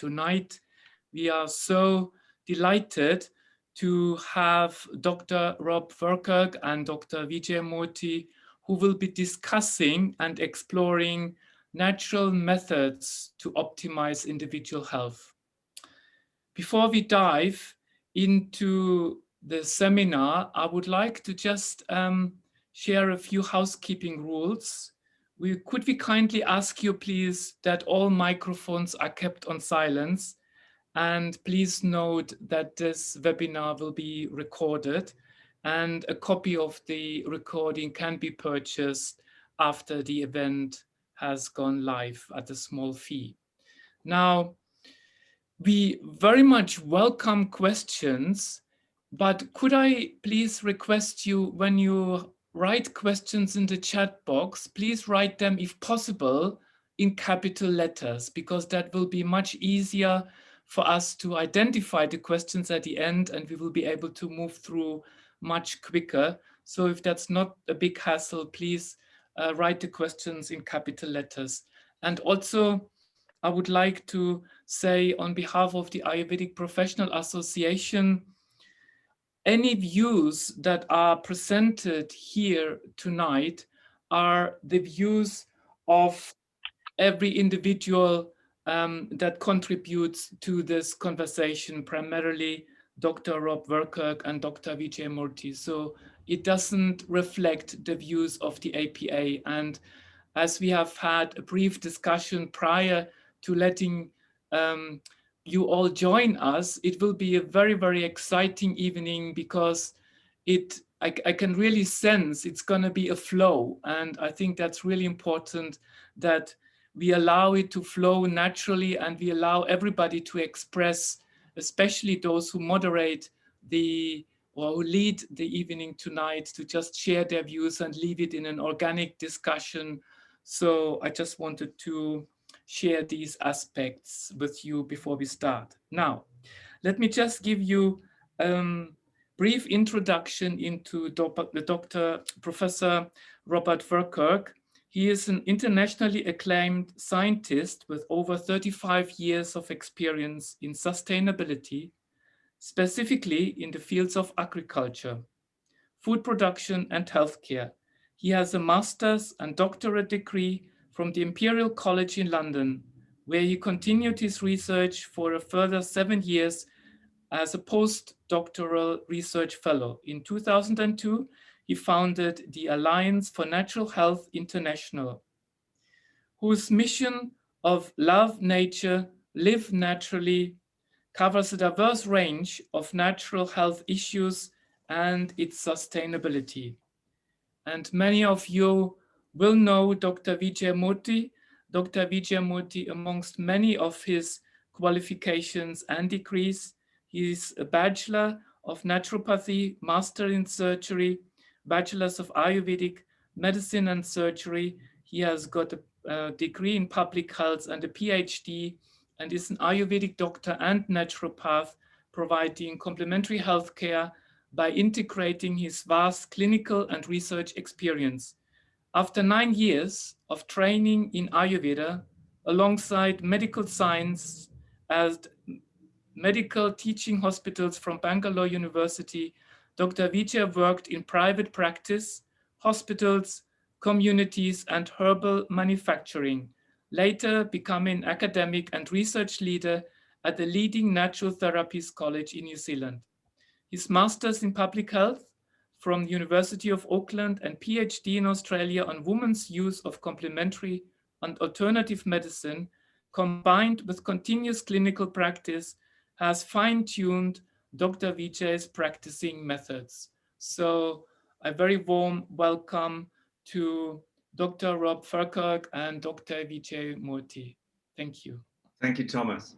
tonight we are so delighted to have Dr. Rob Verkerk and Dr. Vijay Murthy, who will be discussing and exploring natural methods to optimize individual health. Before we dive into the seminar, I would like to just share a few housekeeping rules. Could we kindly ask you, please, that all microphones are kept on silence, and please note that this webinar will be recorded, and a copy of the recording can be purchased after the event has gone live at a small fee. Now, we very much welcome questions, but could I please request you, when you write questions in the chat box, please write them, if possible, in capital letters, because that will be much easier for us to identify the questions at the end, and we will be able to move through much quicker. So if that's not a big hassle, please write the questions in capital letters. And also, I would like to say on behalf of the Ayurvedic Professional Association, any views that are presented here tonight are the views of every individual that contributes to this conversation, primarily Dr. Rob Verkerk and Dr. Vijay Murthy. So it doesn't reflect the views of the APA. And as we have had a brief discussion prior to letting you all join us, it will be a very, very exciting evening, because I can really sense it's going to be a flow. And I think that's really important, that we allow it to flow naturally, and we allow everybody to express, especially those who moderate or who lead the evening tonight, to just share their views and leave it in an organic discussion. So I just wanted to share these aspects with you before we start. Now, let me just give you a brief introduction into Dr. Professor Robert Verkerk. He is an internationally acclaimed scientist with over 35 years of experience in sustainability, specifically in the fields of agriculture, food production, and healthcare. He has a master's and doctorate degree from the Imperial College in London, where he continued his research for a further 7 years as a postdoctoral research fellow. In 2002, he founded the Alliance for Natural Health International, whose mission of love nature, live naturally covers a diverse range of natural health issues and its sustainability. And many of you will know Dr. Vijay Murthy. Dr. Vijay Murthy, amongst many of his qualifications and degrees, he is a Bachelor of Naturopathy, Master in Surgery, Bachelors of Ayurvedic Medicine and Surgery. He has got a degree in Public Health and a PhD, and is an Ayurvedic doctor and naturopath, providing complementary healthcare by integrating his vast clinical and research experience. After 9 years of training in Ayurveda, alongside medical science at medical teaching hospitals from Bangalore University, Dr. Vijay worked in private practice, hospitals, communities, and herbal manufacturing, later becoming academic and research leader at the leading natural therapies college in New Zealand. His master's in public health from the University of Auckland and PhD in Australia on women's use of complementary and alternative medicine, combined with continuous clinical practice, has fine-tuned Dr. Vijay's practicing methods. So a very warm welcome to Dr. Rob Verkerk and Dr. Vijay Murthy. Thank you. Thank you, Thomas.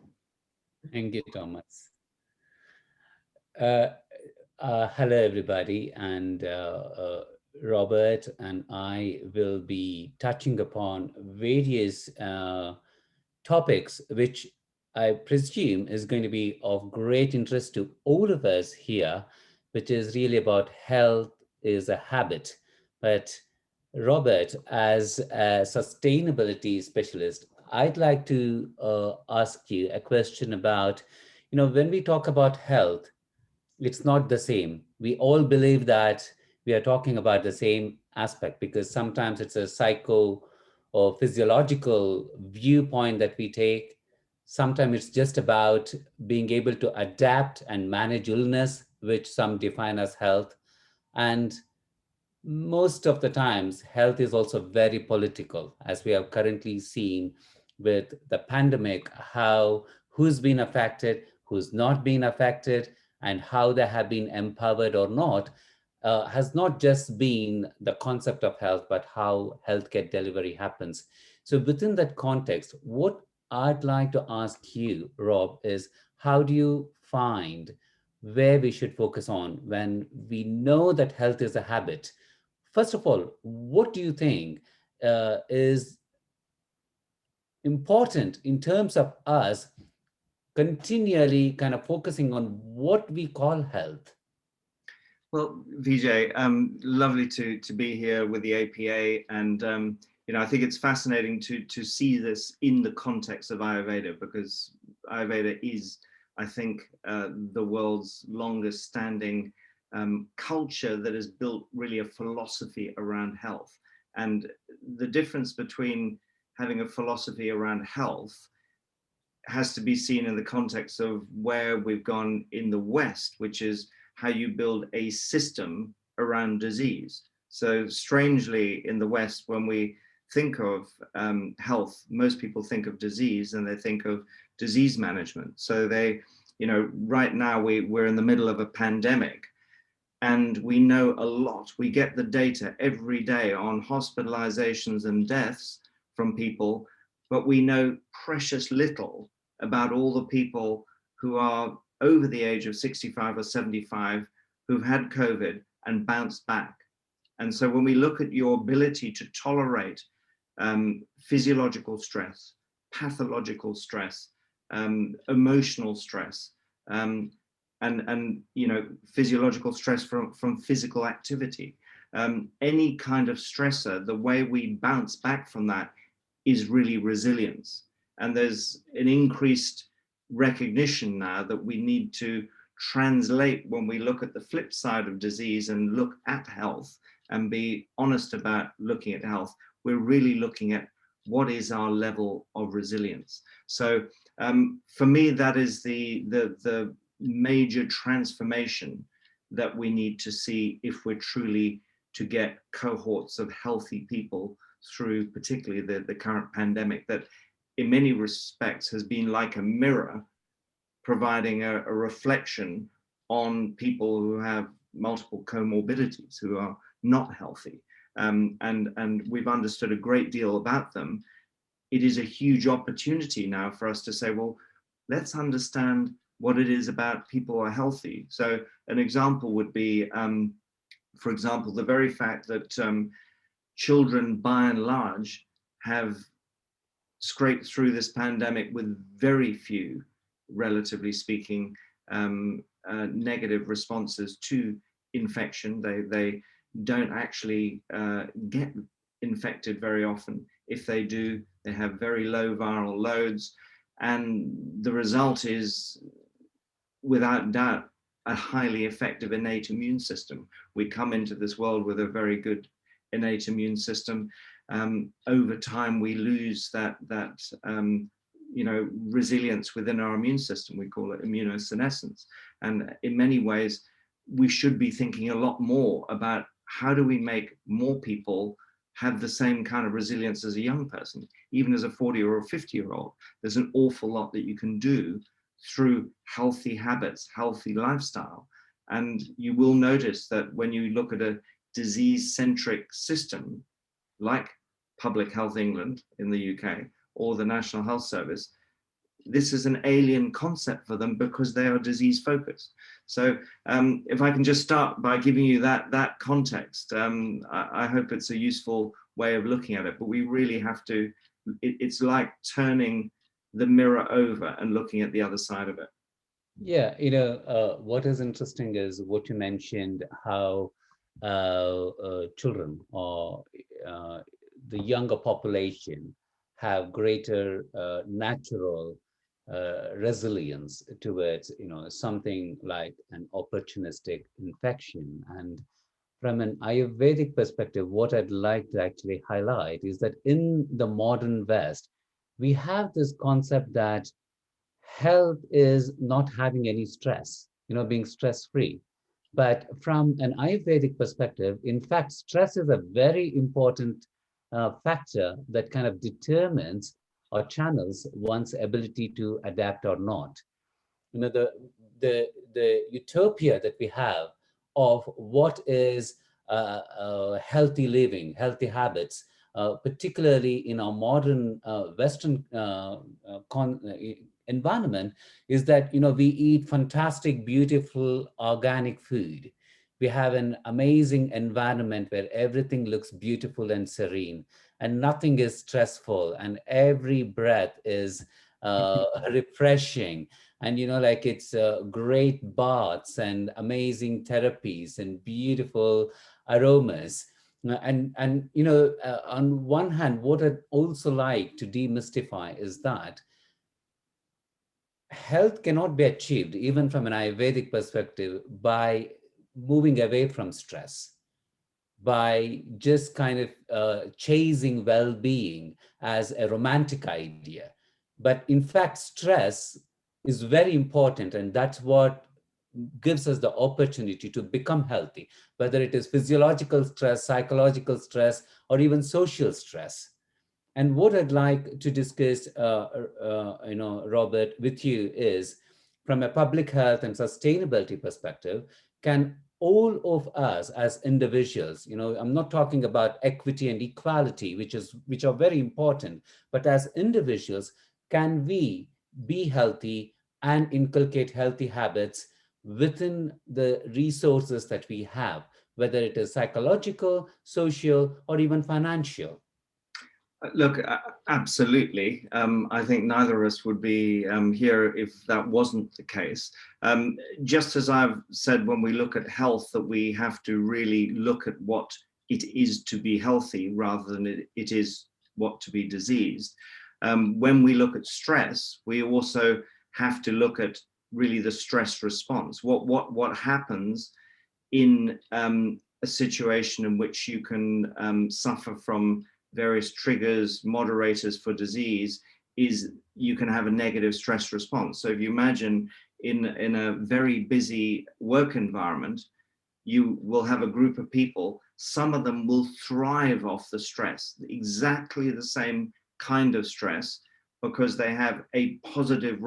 Thank you, Thomas. Hello, everybody, and Robert and I will be touching upon various topics, which I presume is going to be of great interest to all of us here, which is really about health is a habit. But Robert, as a sustainability specialist, I'd like to ask you a question about, when we talk about health, it's not the same. We all believe that we are talking about the same aspect because sometimes it's a psycho or physiological viewpoint that we take. Sometimes it's just about being able to adapt and manage illness, which some define as health. And most of the times, health is also very political, as we have currently seen with the pandemic, how who's been affected, who's not been affected, and how they have been empowered or not, has not just been the concept of health, but how healthcare delivery happens. So within that context, what I'd like to ask you, Rob, is how do you find where we should focus on when we know that health is a habit? First of all, what do you think is important in terms of us continually kind of focusing on what we call health? Well, Vijay, lovely to be here with the APA, and I think it's fascinating to see this in the context of Ayurveda, because Ayurveda is, I think, the world's longest standing culture that has built really a philosophy around health. And the difference between having a philosophy around health has to be seen in the context of where we've gone in the West, which is how you build a system around disease. So strangely, in the West, when we think of health, most people think of disease and they think of disease management. So right now we're in the middle of a pandemic, and we know a lot. We get the data every day on hospitalizations and deaths from people, but we know precious little about all the people who are over the age of 65 or 75 who've had COVID and bounced back. And so when we look at your ability to tolerate physiological stress, pathological stress, emotional stress, and physiological stress from physical activity, any kind of stressor, the way we bounce back from that is really resilience. And there's an increased recognition now that we need to translate, when we look at the flip side of disease and look at health and be honest about looking at health, we're really looking at what is our level of resilience. So for me, that is the major transformation that we need to see if we're truly to get cohorts of healthy people through particularly the current pandemic, that in many respects has been like a mirror, providing a reflection on people who have multiple comorbidities, who are not healthy. And we've understood a great deal about them. It is a huge opportunity now for us to say, well, let's understand what it is about people who are healthy. So an example would be, for example, the very fact that children by and large have scraped through this pandemic with very few, relatively speaking, negative responses to infection. They don't actually get infected very often. If they do, they have very low viral loads. And the result is, without doubt, a highly effective innate immune system. We come into this world with a very good innate immune system. Over time, we lose that resilience within our immune system. We call it immunosenescence. And in many ways, we should be thinking a lot more about how do we make more people have the same kind of resilience as a young person. Even as a 40 or a 50-year-old, there's an awful lot that you can do through healthy habits, healthy lifestyle. And you will notice that when you look at a disease-centric system like Public Health England in the UK or the National Health Service, this is an alien concept for them because they are disease focused. So if I can just start by giving you that context, I hope it's a useful way of looking at it, but we really have to, it's like turning the mirror over and looking at the other side of it. Yeah, what is interesting is what you mentioned, how children or the younger population have greater natural resilience towards, something like an opportunistic infection. And from an Ayurvedic perspective, what I'd like to actually highlight is that in the modern West, we have this concept that health is not having any stress, being stress free. But from an Ayurvedic perspective, in fact, stress is a very important factor that kind of determines or channels one's ability to adapt or not. The utopia that we have of what is healthy living, healthy habits, particularly in our modern Western environment, is that we eat fantastic, beautiful, organic food. We have an amazing environment where everything looks beautiful and serene, and nothing is stressful, and every breath is refreshing. And like it's great baths and amazing therapies and beautiful aromas. And on one hand, what I'd also like to demystify is that health cannot be achieved, even from an Ayurvedic perspective, by moving away from stress, by just kind of chasing well-being as a romantic idea. But in fact, stress is very important, and that's what gives us the opportunity to become healthy, whether it is physiological stress, psychological stress, or even social stress. And what I'd like to discuss, Robert, with you is from a public health and sustainability perspective, can all of us as individuals, I'm not talking about equity and equality, which are very important, but as individuals, can we be healthy and inculcate healthy habits within the resources that we have, whether it is psychological, social, or even financial? Look, absolutely. I think neither of us would be here if that wasn't the case. Just as I've said, when we look at health, that we have to really look at what it is to be healthy rather than it is what to be diseased. When we look at stress, we also have to look at really the stress response. What happens in a situation in which you can suffer from various triggers, moderators for disease, is you can have a negative stress response. So if you imagine in a very busy work environment, you will have a group of people, some of them will thrive off the stress, exactly the same kind of stress, because they have a positive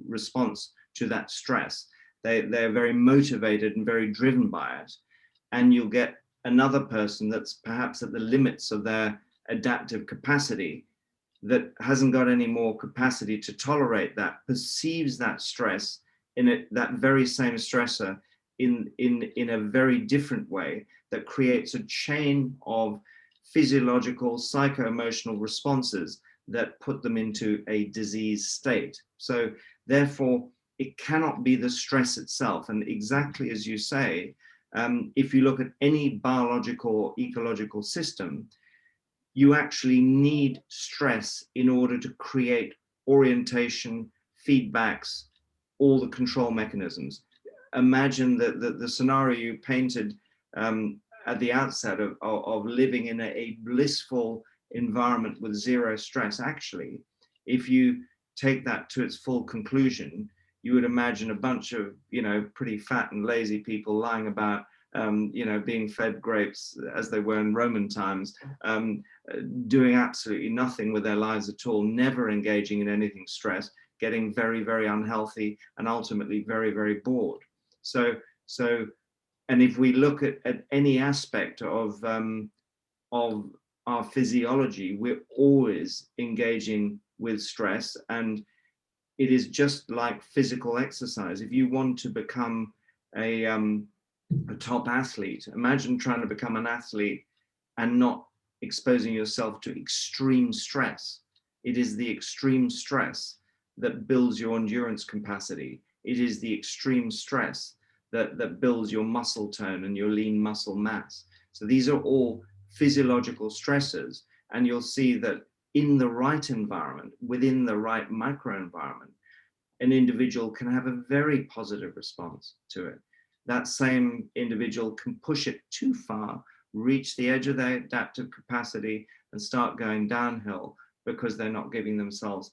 response to that stress. They're very motivated and very driven by it. And you'll get another person that's perhaps at the limits of their adaptive capacity, that hasn't got any more capacity to tolerate that, perceives that stress that very same stressor in a very different way, that creates a chain of physiological, psycho-emotional responses that put them into a disease state. So therefore, it cannot be the stress itself. And exactly as you say, if you look at any biological or ecological system, you actually need stress in order to create orientation, feedbacks, all the control mechanisms. Imagine the scenario you painted at the outset of living in a blissful environment with zero stress. Actually, if you take that to its full conclusion, you would imagine a bunch of, pretty fat and lazy people lying about, being fed grapes as they were in Roman times, doing absolutely nothing with their lives at all, never engaging in anything stress, getting very, very unhealthy, and ultimately very, very bored. So, and if we look at any aspect of our physiology, we're always engaging with stress, and it is just like physical exercise. If you want to become a top athlete, imagine trying to become an athlete and not exposing yourself to extreme stress. It is the extreme stress that builds your endurance capacity. It is the extreme stress that builds your muscle tone and your lean muscle mass. So these are all physiological stressors, and you'll see that in the right environment, within the right microenvironment, an individual can have a very positive response to it. That same individual can push it too far, reach the edge of their adaptive capacity, and start going downhill because they're not giving themselves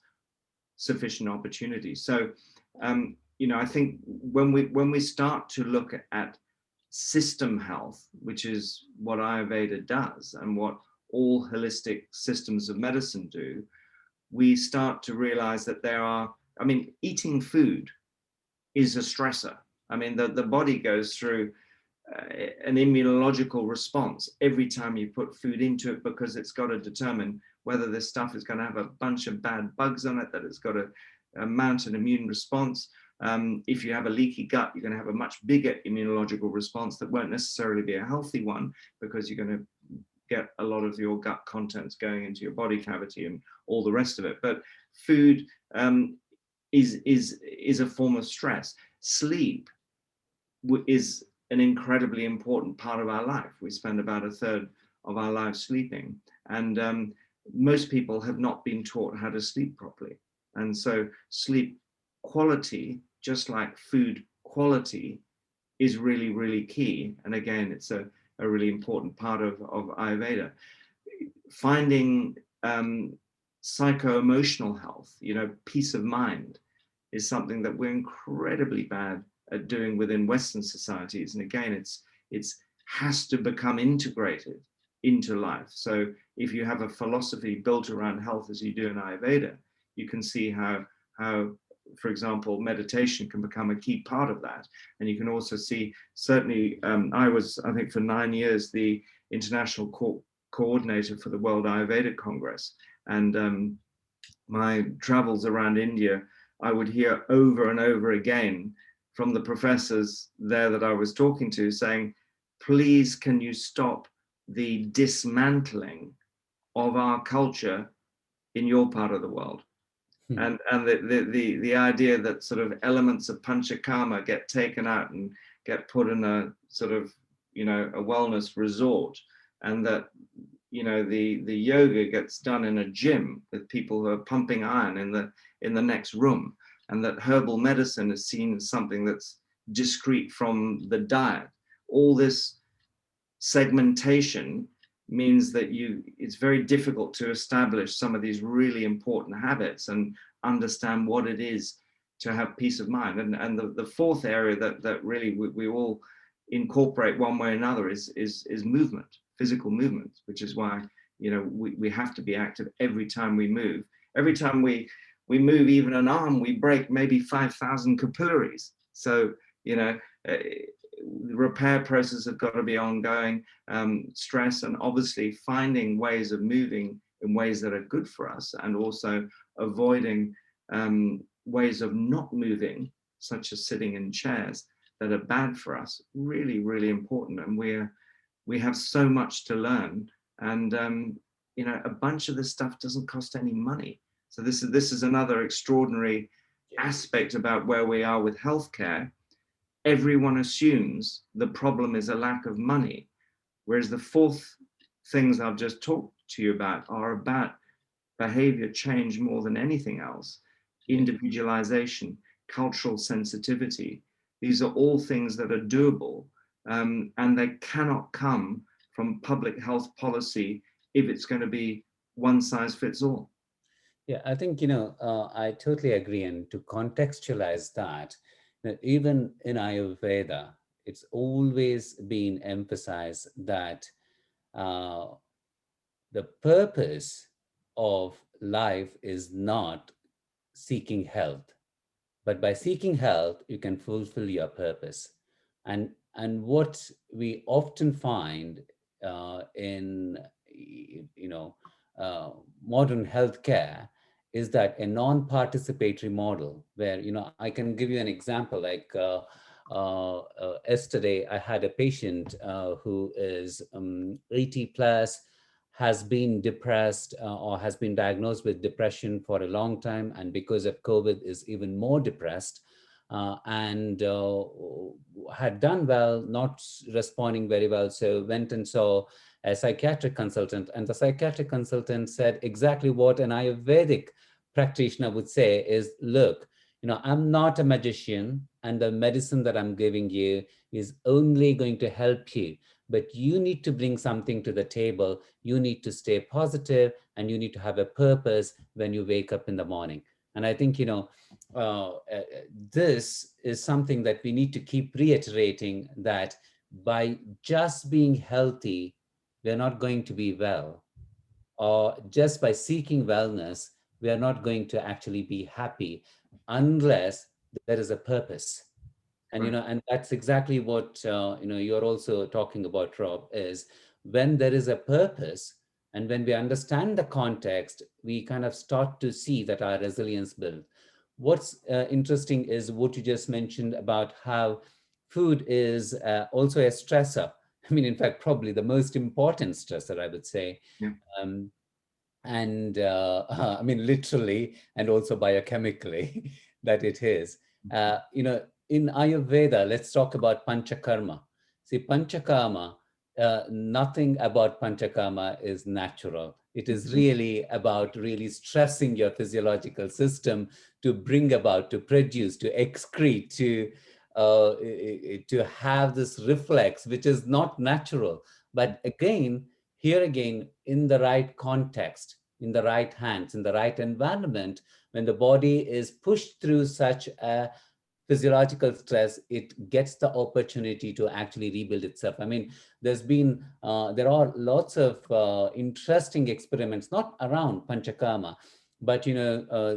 sufficient opportunity. So, I think when we start to look at system health, which is what Ayurveda does and what all holistic systems of medicine do, we start to realize that eating food is a stressor. The body goes through an immunological response every time you put food into it, because it's got to determine whether this stuff is going to have a bunch of bad bugs on it, that it's got to mount an immune response. If you have a leaky gut, you're going to have a much bigger immunological response that won't necessarily be a healthy one, because you're going to get a lot of your gut contents going into your body cavity and all the rest of it. But food is a form of stress. Sleep is an incredibly important part of our life. We spend about a third of our lives sleeping, and most people have not been taught how to sleep properly. And so sleep quality, just like food quality, is really, really key. And again, it's a really important part of Ayurveda. Finding psycho-emotional health, peace of mind, is something that we're incredibly bad at doing within Western societies. And again, it's has to become integrated into life. So if you have a philosophy built around health as you do in Ayurveda, you can see how for example, meditation can become a key part of that. And you can also see, certainly, I was, I think for 9 years, the international coordinator for the World Ayurveda Congress. And my travels around India, I would hear over and over again from the professors there that I was talking to saying, please, can you stop the dismantling of our culture in your part of the world? And the idea that sort of elements of panchakarma get taken out and get put in a sort of, a wellness resort, and that, the yoga gets done in a gym with people who are pumping iron in the next room, and that herbal medicine is seen as something that's discrete from the diet. All this segmentation means that it's very difficult to establish some of these really important habits and understand what it is to have peace of mind. And the fourth area that really we all incorporate one way or another is movement, physical movement, which is why we have to be active every time we move. Every time we move even an arm, we break maybe 5,000 capillaries. So the repair process have got to be ongoing. Stress, and obviously finding ways of moving in ways that are good for us, and also avoiding ways of not moving, such as sitting in chairs, that are bad for us. Really, really important. And we have so much to learn, and a bunch of this stuff doesn't cost any money. So this is another extraordinary aspect about where we are with healthcare. Everyone assumes the problem is a lack of money, whereas the fourth things I've just talked to you about are about behavior change more than anything else, individualization, cultural sensitivity. These are all things that are doable, and they cannot come from public health policy if it's going to be one size fits all. Yeah, I think, I totally agree. And to contextualize that, even in Ayurveda, it's always been emphasized that uh, the purpose of life is not seeking health, but by seeking health, you can fulfill your purpose. And what we often find in modern healthcare is that a non-participatory model where I can give you an example. Like yesterday, I had a patient who is 80 plus, has been depressed or has been diagnosed with depression for a long time, and because of COVID is even more depressed, and had done well, not responding very well. So went and saw a psychiatric consultant, and the psychiatric consultant said exactly what an Ayurvedic practitioner would say is, look, I'm not a magician, and the medicine that I'm giving you is only going to help you, but you need to bring something to the table. You need to stay positive, and you need to have a purpose when you wake up in the morning. And I think, uh, uh, this is something that we need to keep reiterating, that by just being healthy, we're not going to be well, or just by seeking wellness, we are not going to actually be happy unless there is a purpose. And Right. and that's exactly what you're also talking about, Rob, is when there is a purpose, and when we understand the context, we kind of start to see that our resilience builds. What's interesting is what you just mentioned about how food is also a stressor. I mean, in fact, probably the most important stressor, I would say. Yeah. um, and I mean, literally, and also biochemically, that it is. In Ayurveda, let's talk about Panchakarma. See, Panchakarma, nothing about Panchakarma is natural. It is really about really stressing your physiological system to bring about, to produce, to excrete, to have this reflex, which is not natural. But again, here again, in the right context, in the right hands, in the right environment, when the body is pushed through such a physiological stress, it gets the opportunity to actually rebuild itself. I mean, there are lots of interesting experiments, not around Panchakarma, but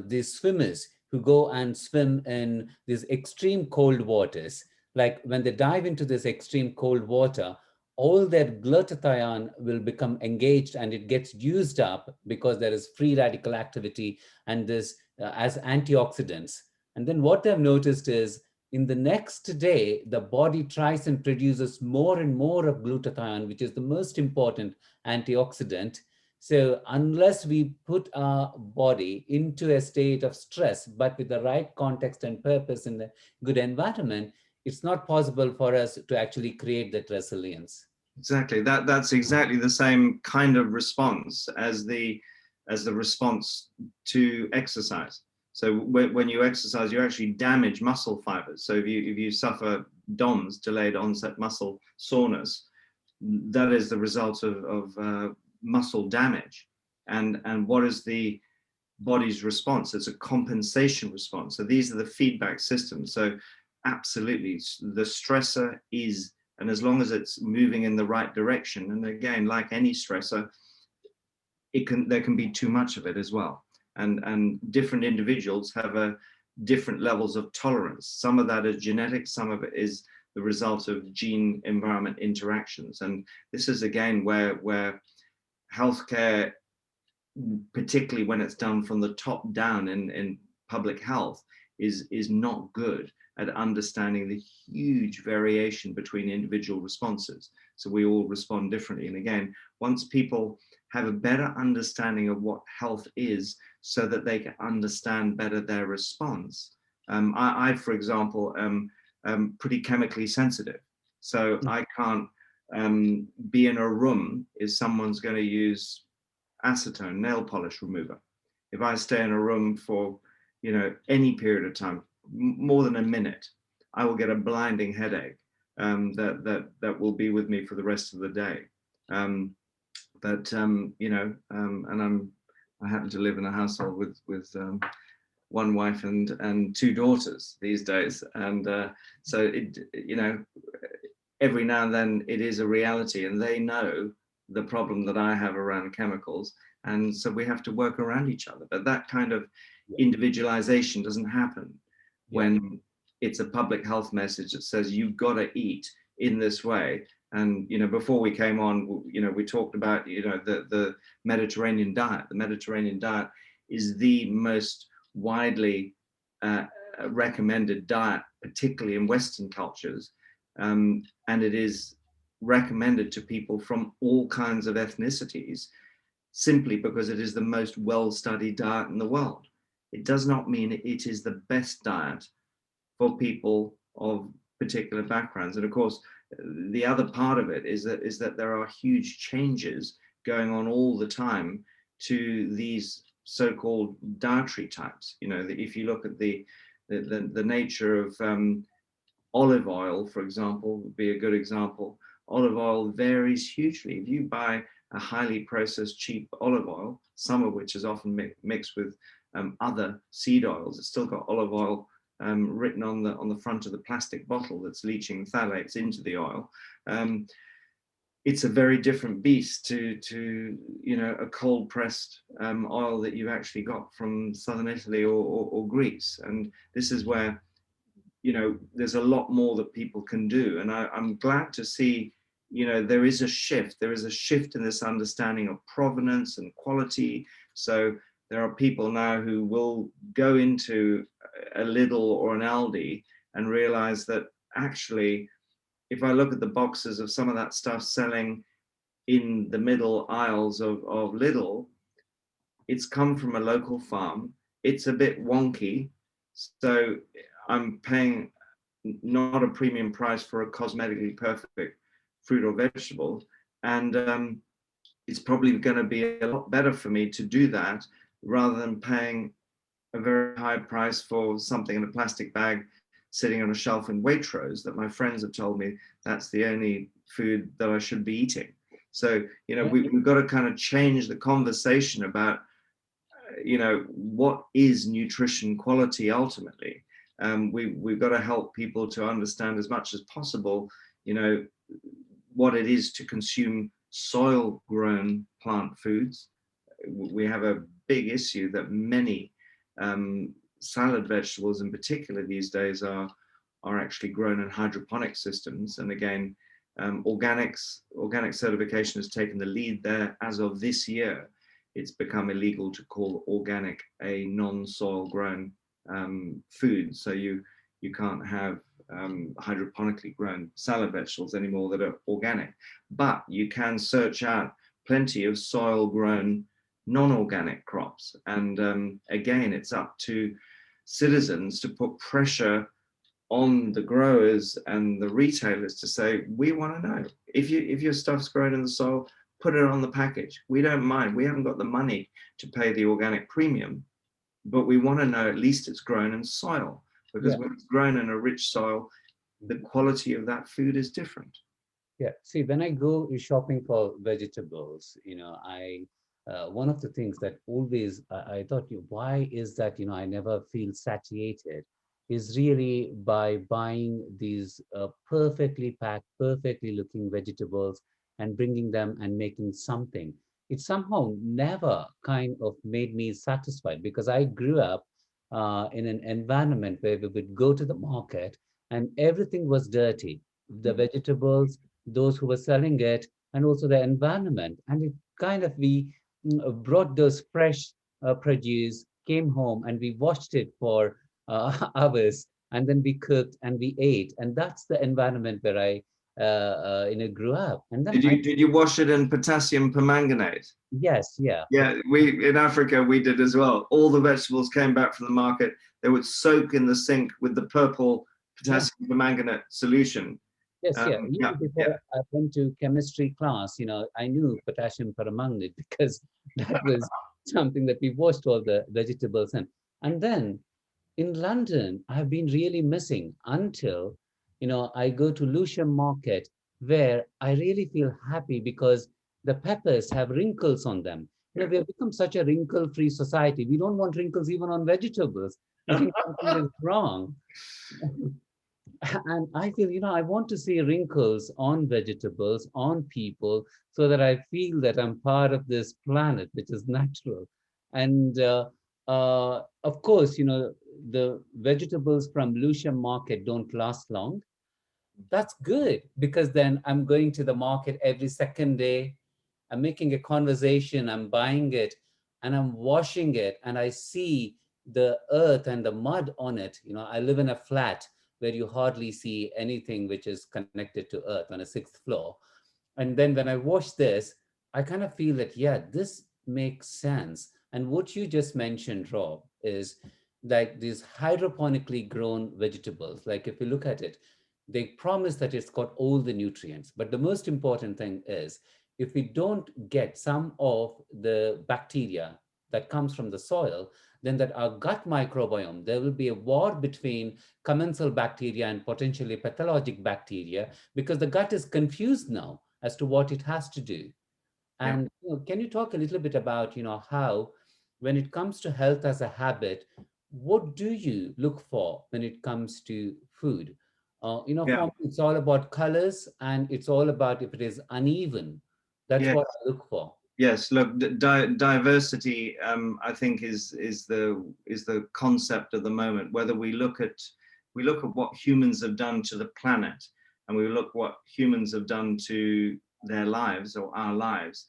these swimmers who go and swim in these extreme cold waters, like when they dive into this extreme cold water, all their glutathione will become engaged, and it gets used up because there is free radical activity and this as antioxidants. And then what they've noticed is, in the next day, the body tries and produces more and more of glutathione, which is the most important antioxidant. So unless we put our body into a state of stress, but with the right context and purpose in a good environment, it's not possible for us to actually create that resilience. Exactly. That's exactly the same kind of response as the response to exercise. So when you exercise, you actually damage muscle fibers. So if you suffer DOMS, delayed onset muscle soreness, that is the result of muscle damage. And what is the body's response? It's a compensation response. So these are the feedback systems. So absolutely, the stressor is, and as long as it's moving in the right direction, and again, like any stressor, there can be too much of it as well. And different individuals have different levels of tolerance. Some of that is genetic, some of it is the result of gene environment interactions. And this is again where healthcare, particularly when it's done from the top down in public health, is not good at understanding the huge variation between individual responses. So we all respond differently. And again, once people have a better understanding of what health is, so that they can understand better their response. I, for example, am pretty chemically sensitive. So I can't be in a room if someone's going to use acetone, nail polish remover. If I stay in a room for any period of time, more than a minute, I will get a blinding headache that will be with me for the rest of the day. And I happen to live in a household with one wife and two daughters these days, and so every now and then it is a reality, and they know the problem that I have around chemicals, and so we have to work around each other. But that kind of individualization doesn't happen when it's a public health message that says you've got to eat in this way. And before we came on, we talked about the Mediterranean diet. The Mediterranean diet is the most widely recommended diet, particularly in Western cultures, and it is recommended to people from all kinds of ethnicities, simply because it is the most well-studied diet in the world. It does not mean it is the best diet for people of particular backgrounds. And of course, the other part of it is that there are huge changes going on all the time to these so-called dietary types. You know, if you look at the nature of olive oil, for example, would be a good example. Olive oil varies hugely. If you buy a highly processed cheap olive oil, some of which is often mixed with other seed oils, it's still got olive oil written on the front of the plastic bottle that's leaching phthalates into the oil. It's a very different beast to you know, a cold pressed oil that you've actually got from southern Italy or Greece. And this is where, you know, there's a lot more that people can do. And I'm glad to see, you know, there is a shift in this understanding of provenance and quality. So there are people now who will go into a Lidl or an Aldi and realize that actually, if I look at the boxes of some of that stuff selling in the middle aisles of Lidl, it's come from a local farm. It's a bit wonky. So I'm paying not a premium price for a cosmetically perfect fruit or vegetable. And it's probably going to be a lot better for me to do that rather than paying a very high price for something in a plastic bag sitting on a shelf in Waitrose that my friends have told me that's the only food that I should be eating. So, you know, we've got to kind of change the conversation about, you know, what is nutrition quality ultimately. We've got to help people to understand as much as possible, you know, what it is to consume soil grown plant foods. We have a big issue that many salad vegetables in particular these days are actually grown in hydroponic systems. And again, organic certification has taken the lead there. As of this year, it's become illegal to call organic a non-soil grown food. So you can't have hydroponically grown salad vegetables anymore that are organic. But you can search out plenty of soil grown non-organic crops. And again, it's up to citizens to put pressure on the growers and the retailers to say, we want to know if your stuff's grown in the soil, put it on the package. We don't mind. We haven't got the money to pay the organic premium, but we want to know at least it's grown in soil, because when it's grown in a rich soil, the quality of that food is different. Yeah. See, when I go shopping for vegetables, you know, one of the things that always I thought, why is that, you know, I never feel satiated, is really by buying these perfectly packed, perfectly looking vegetables and bringing them and making something. It somehow never kind of made me satisfied, because I grew up in an environment where we would go to the market and everything was dirty. The vegetables, those who were selling it, and also the environment. And it kind of, we brought those fresh produce, came home, and we washed it for hours, and then we cooked and we ate. And that's the environment where I you know, grew up. And then Did you wash it in potassium permanganate? Yes, yeah. Yeah, we in Africa we did as well. All the vegetables came back from the market. They would soak in the sink with the purple potassium permanganate solution. Yes, yeah. Even before I went to chemistry class, you know, I knew potassium permanganate because that was something that we washed all the vegetables in. And then in London, I've been really missing until, you know, I go to Lewisham Market, where I really feel happy because the peppers have wrinkles on them. You know, we have become such a wrinkle-free society. We don't want wrinkles even on vegetables. I think something is wrong. And I feel, you know, I want to see wrinkles on vegetables, on people, so that I feel that I'm part of this planet, which is natural. And of course, you know, the vegetables from Lewisham Market don't last long. That's good, because then I'm going to the market every second day. I'm making a conversation, I'm buying it, and I'm washing it, and I see the earth and the mud on it. You know, I live in a flat where you hardly see anything which is connected to earth on a sixth floor. And then when I wash this, I kind of feel that, yeah, this makes sense. And what you just mentioned, Rob, is like these hydroponically grown vegetables. Like if you look at it, They promise that it's got all the nutrients. But the most important thing is, if we don't get some of the bacteria that comes from the soil, then that our gut microbiome, there will be a war between commensal bacteria and potentially pathologic bacteria, because the gut is confused now as to what it has to do. Yeah. And can you talk a little bit about, how, when it comes to health as a habit, what do you look for when it comes to food? Yeah. For me, it's all about colors, and it's all about if it is uneven. That's Yeah. what I look for. Yes, look, diversity, I think is the concept of the moment. Whether we look at what humans have done to the planet, and we look what humans have done to their lives or our lives,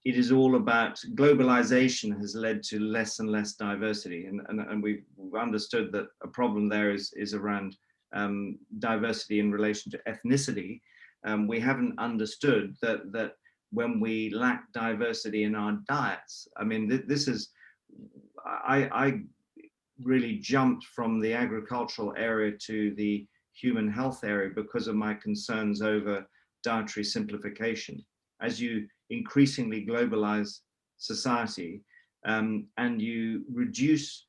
it is all about globalization has led to less and less diversity, and we've understood that a problem there is around diversity in relation to ethnicity. We haven't understood that when we lack diversity in our diets, I mean, this is, I really jumped from the agricultural area to the human health area because of my concerns over dietary simplification. As you increasingly globalize society, and you reduce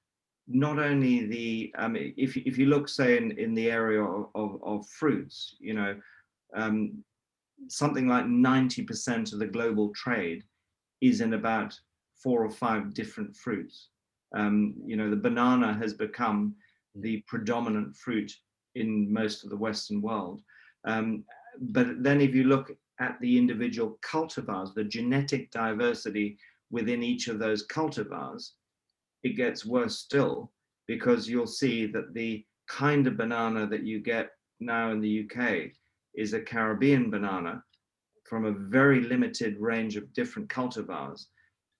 not only the, if you look, say, in the area of fruits, um, something like 90% of the global trade is in about 4 or 5 different fruits. The banana has become the predominant fruit in most of the Western world. But then if you look at the individual cultivars, the genetic diversity within each of those cultivars, it gets worse still, because you'll see that the kind of banana that you get now in the UK is a Caribbean banana from a very limited range of different cultivars,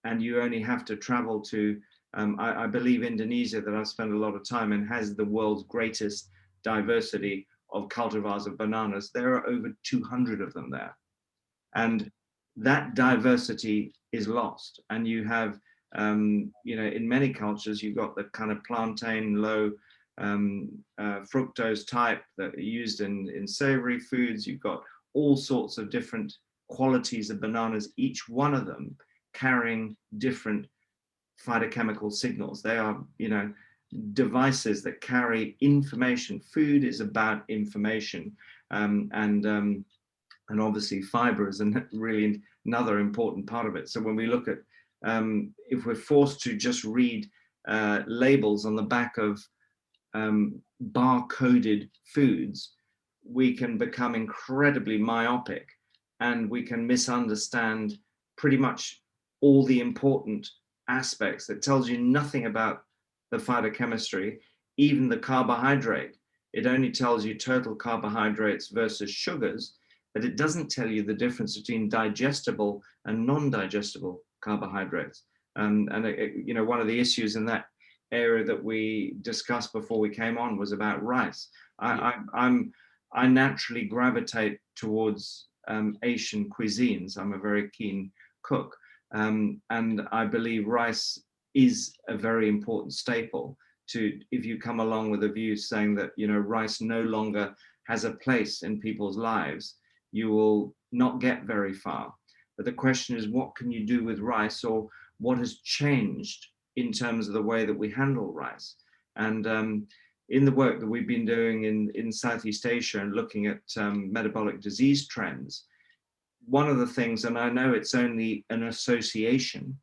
and you only have to travel to, I believe, Indonesia, that I've spent a lot of time in, has the world's greatest diversity of cultivars of bananas. There are over 200 of them there. And that diversity is lost. And you have, in many cultures, you've got the kind of plantain, low fructose type that are used in savory foods. You've got all sorts of different qualities of bananas, each one of them carrying different phytochemical signals. They are, devices that carry information. Food is about information, and obviously fiber is really another important part of it. So when we look at, if we're forced to just read labels on the back of bar-coded foods, we can become incredibly myopic, and we can misunderstand pretty much all the important aspects. That tells you nothing about the phytochemistry, even the carbohydrate. It only tells you total carbohydrates versus sugars, but it doesn't tell you the difference between digestible and non-digestible carbohydrates. And one of the issues in that area that we discussed before we came on was about rice. I naturally gravitate towards Asian cuisines. I'm a very keen cook, and I believe rice is a very important staple. If you come along with a view saying that rice no longer has a place in people's lives, you will not get very far. But the question is, what can you do with rice, or what has changed in terms of the way that we handle rice? And in the work that we've been doing in Southeast Asia and looking at metabolic disease trends, one of the things, and I know it's only an association,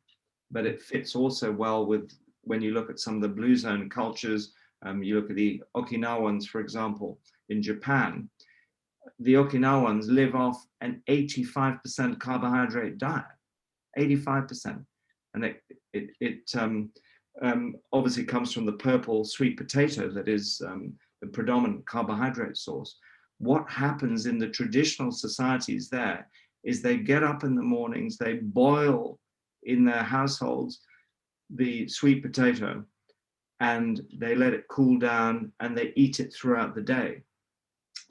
but it fits also well with when you look at some of the blue zone cultures. You look at the Okinawans, for example, in Japan. The Okinawans live off an 85% carbohydrate diet, 85%. And it obviously comes from the purple sweet potato that is the predominant carbohydrate source. What happens in the traditional societies there is they get up in the mornings, they boil in their households the sweet potato, and they let it cool down, and they eat it throughout the day.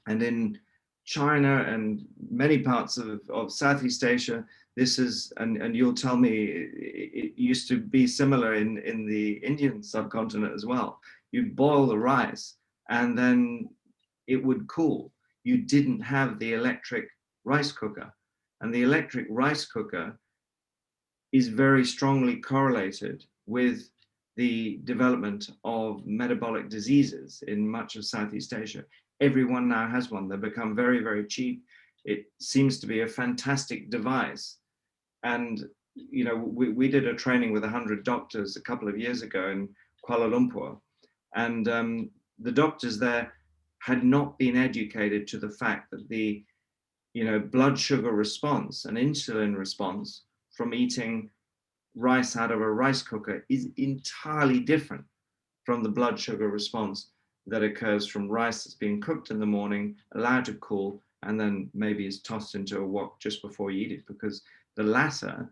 And in China and many parts of Southeast Asia, this is, and you'll tell me, it used to be similar in the Indian subcontinent as well. You'd boil the rice and then it would cool. you didn't have the electric rice cooker. And the electric rice cooker is very strongly correlated with the development of metabolic diseases in much of Southeast Asia. Everyone now has one. They've become very, very cheap. It seems to be a fantastic device. And, you know, we did a training with 100 doctors a couple of years ago in Kuala Lumpur. And the doctors there had not been educated to the fact that the, you know, blood sugar response and insulin response from eating rice out of a rice cooker is entirely different from the blood sugar response that occurs from rice that's being cooked in the morning, allowed to cool, and then maybe is tossed into a wok just before you eat it, because the latter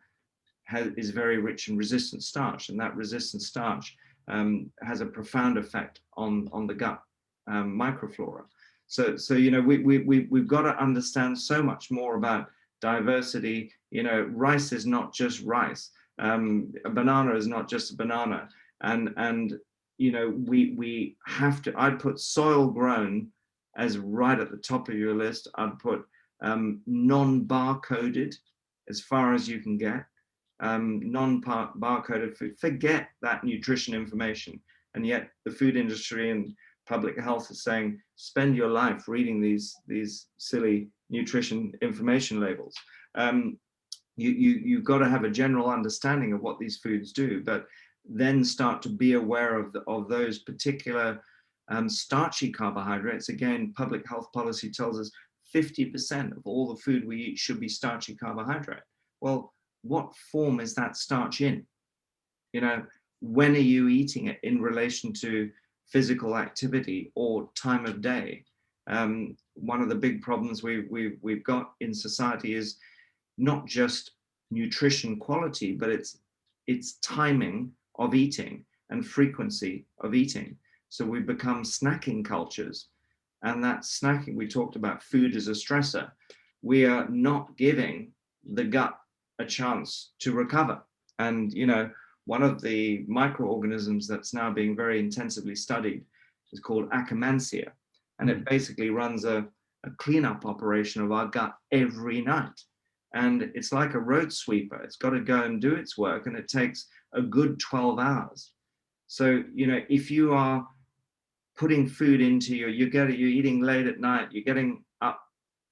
is very rich in resistant starch, and that resistant starch has a profound effect on the gut microflora. So you know, we've got to understand so much more about diversity. You know, rice is not just rice. A banana is not just a banana, and you know, we have to. I'd put soil grown as right at the top of your list. I'd put non-barcoded as far as you can get. Non-barcoded food. Forget that nutrition information, and yet the food industry and public health is saying spend your life reading these silly nutrition information labels. You've got to have a general understanding of what these foods do, but then start to be aware of those particular starchy carbohydrates. Again, public health policy tells us 50% of all the food we eat should be starchy carbohydrate. Well, what form is that starch in? You know, when are you eating it in relation to physical activity or time of day? One of the big problems we've got in society is not just nutrition quality, but it's timing of eating and frequency of eating. So we've become snacking cultures, and that snacking, we talked about food as a stressor. We are not giving the gut a chance to recover. And you know, one of the microorganisms that's now being very intensively studied is called Akkermansia, and it basically runs a cleanup operation of our gut every night. And it's like a road sweeper. It's got to go and do its work, and it takes a good 12 hours. So, you know, if you are putting food into you're eating late at night, you're getting up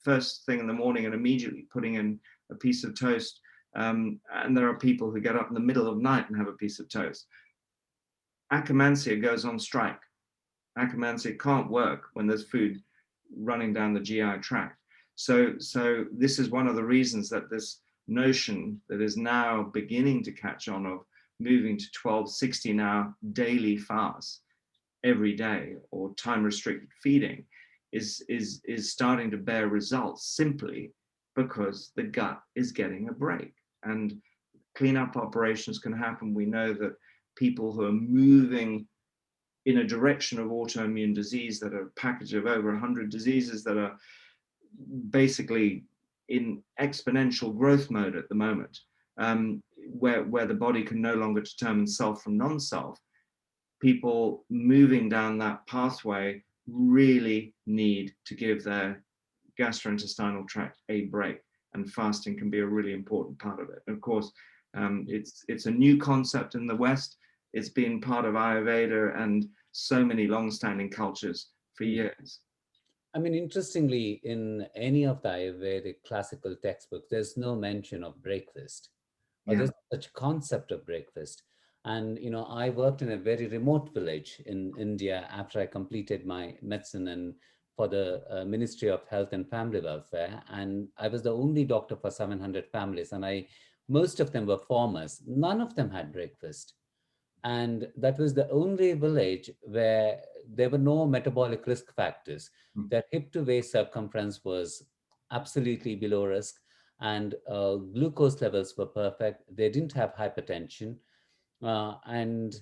first thing in the morning and immediately putting in a piece of toast. And there are people who get up in the middle of the night and have a piece of toast. Akkermansia goes on strike. Akkermansia can't work when there's food running down the GI tract. So this is one of the reasons that this notion that is now beginning to catch on of moving to 12, 16 hour daily fasts every day or time restricted feeding is starting to bear results simply because the gut is getting a break. And cleanup operations can happen. We know that people who are moving in a direction of autoimmune disease, that are a package of over 100 diseases that are basically in exponential growth mode at the moment, where the body can no longer determine self from non-self, people moving down that pathway really need to give their gastrointestinal tract a break, and fasting can be a really important part of it. And of course, it's a new concept in the West. It's been part of Ayurveda and so many long-standing cultures for years. I mean, interestingly, in any of the Ayurvedic classical textbooks, there's no mention of breakfast, or there's such concept of breakfast. And, you know, I worked in a very remote village in India after I completed my medicine and for the Ministry of Health and Family Welfare. And I was the only doctor for 700 families. And most of them were farmers. None of them had breakfast. And that was the only village where there were no metabolic risk factors. Their hip to waist circumference was absolutely below risk, and glucose levels were perfect. They didn't have hypertension. And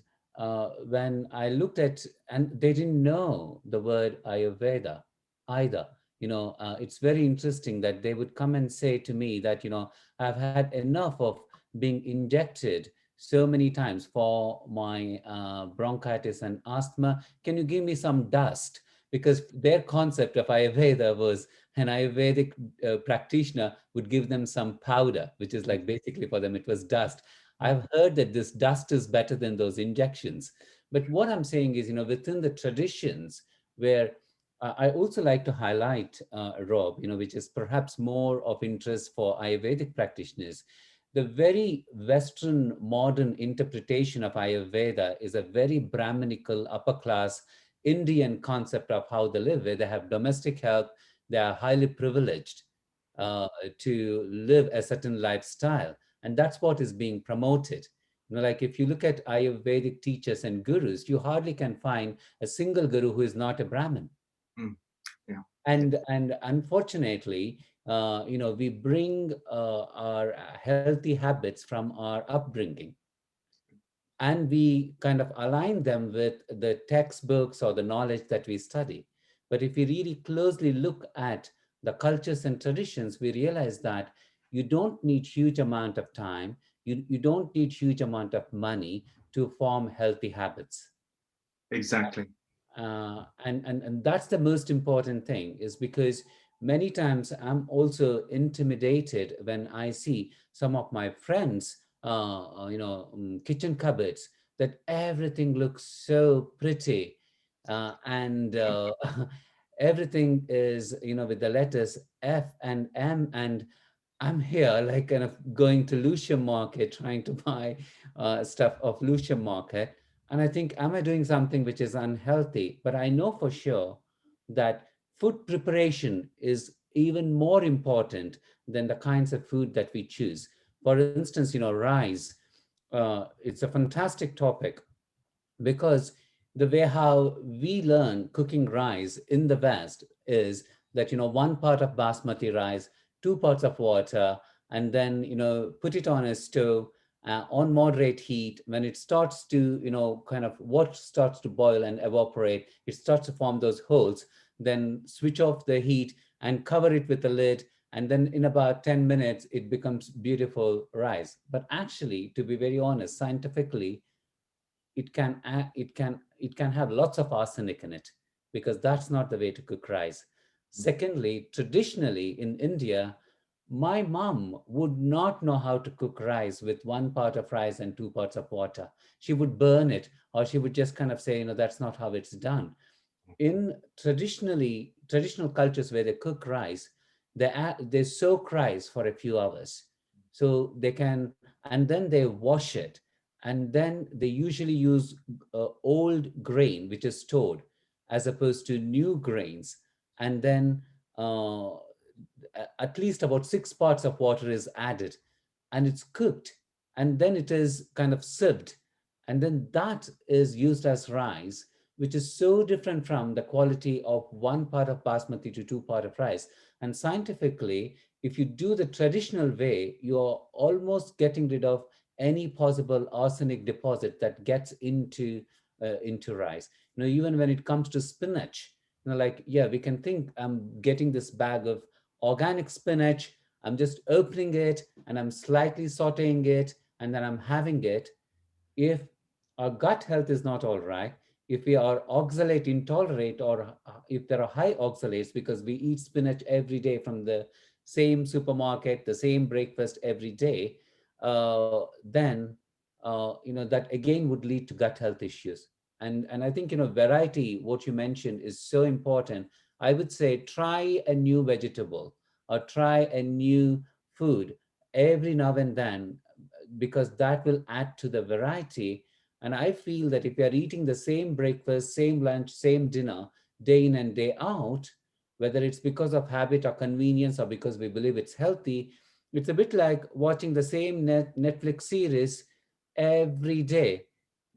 when I looked at, and they didn't know the word Ayurveda either. You know, it's very interesting that they would come and say to me that, you know, I've had enough of being injected so many times for my bronchitis and asthma. Can you give me some dust? because their concept of Ayurveda was an Ayurvedic practitioner would give them some powder, which is like basically for them, it was dust. I've heard that this dust is better than those injections. But what I'm saying is, within the traditions where I also like to highlight, Rob, which is perhaps more of interest for Ayurvedic practitioners. The very Western modern interpretation of Ayurveda is a very Brahminical, upper class Indian concept of how they live, where they have domestic help, they are highly privileged uh, to live a certain lifestyle. And that's what is being promoted. Like if you look at Ayurvedic teachers and gurus, you hardly can find a single guru who is not a Brahmin. Mm. Yeah. And unfortunately, we bring our healthy habits from our upbringing, and we kind of align them with the textbooks or the knowledge that we study. But if we really closely look at the cultures and traditions, we realize that you don't need huge amount of time, you don't need huge amount of money to form healthy habits. Exactly. And that's the most important thing, is because many times I'm also intimidated when I see some of my friends kitchen cupboards, that everything looks so pretty, and everything is with the letters F and M, and I'm here like kind of going to Lucia Market trying to buy stuff of Lucia Market. And I think, am I doing something which is unhealthy? But I know for sure that food preparation is even more important than the kinds of food that we choose. For instance, rice, it's a fantastic topic, because the way how we learn cooking rice in the West is that, one part of basmati rice, two parts of water, and then, put it on a stove on moderate heat. When it starts to, kind of water starts to boil and evaporate, it starts to form those holes, then switch off the heat and cover it with a lid. And then in about 10 minutes, it becomes beautiful rice. But actually, to be very honest, scientifically, it can have lots of arsenic in it, because that's not the way to cook rice. Secondly, traditionally in India, my mom would not know how to cook rice with one part of rice and two parts of water. She would burn it, or she would just kind of say, that's not how it's done. In traditional cultures where they cook rice, they soak rice for a few hours, so they can, and then they wash it, and then they usually use old grain which is stored, as opposed to new grains. And then at least about 6 parts of water is added, and it's cooked, and then it is kind of sieved, and then that is used as rice, which is so different from the quality of one part of basmati to two part of rice. And scientifically, if you do the traditional way, you're almost getting rid of any possible arsenic deposit that gets into rice. Even when it comes to spinach, like, yeah, we can think I'm getting this bag of organic spinach, I'm just opening it and I'm slightly sauteing it, and then I'm having it. If our gut health is not all right, if we are oxalate intolerant, or if there are high oxalates because we eat spinach every day from the same supermarket, the same breakfast every day, then that again would lead to gut health issues. And I think variety, what you mentioned, is so important. I would say try a new vegetable or try a new food every now and then, because that will add to the variety. And I feel that if you're eating the same breakfast, same lunch, same dinner, day in and day out, whether it's because of habit or convenience or because we believe it's healthy, it's a bit like watching the same Netflix series every day.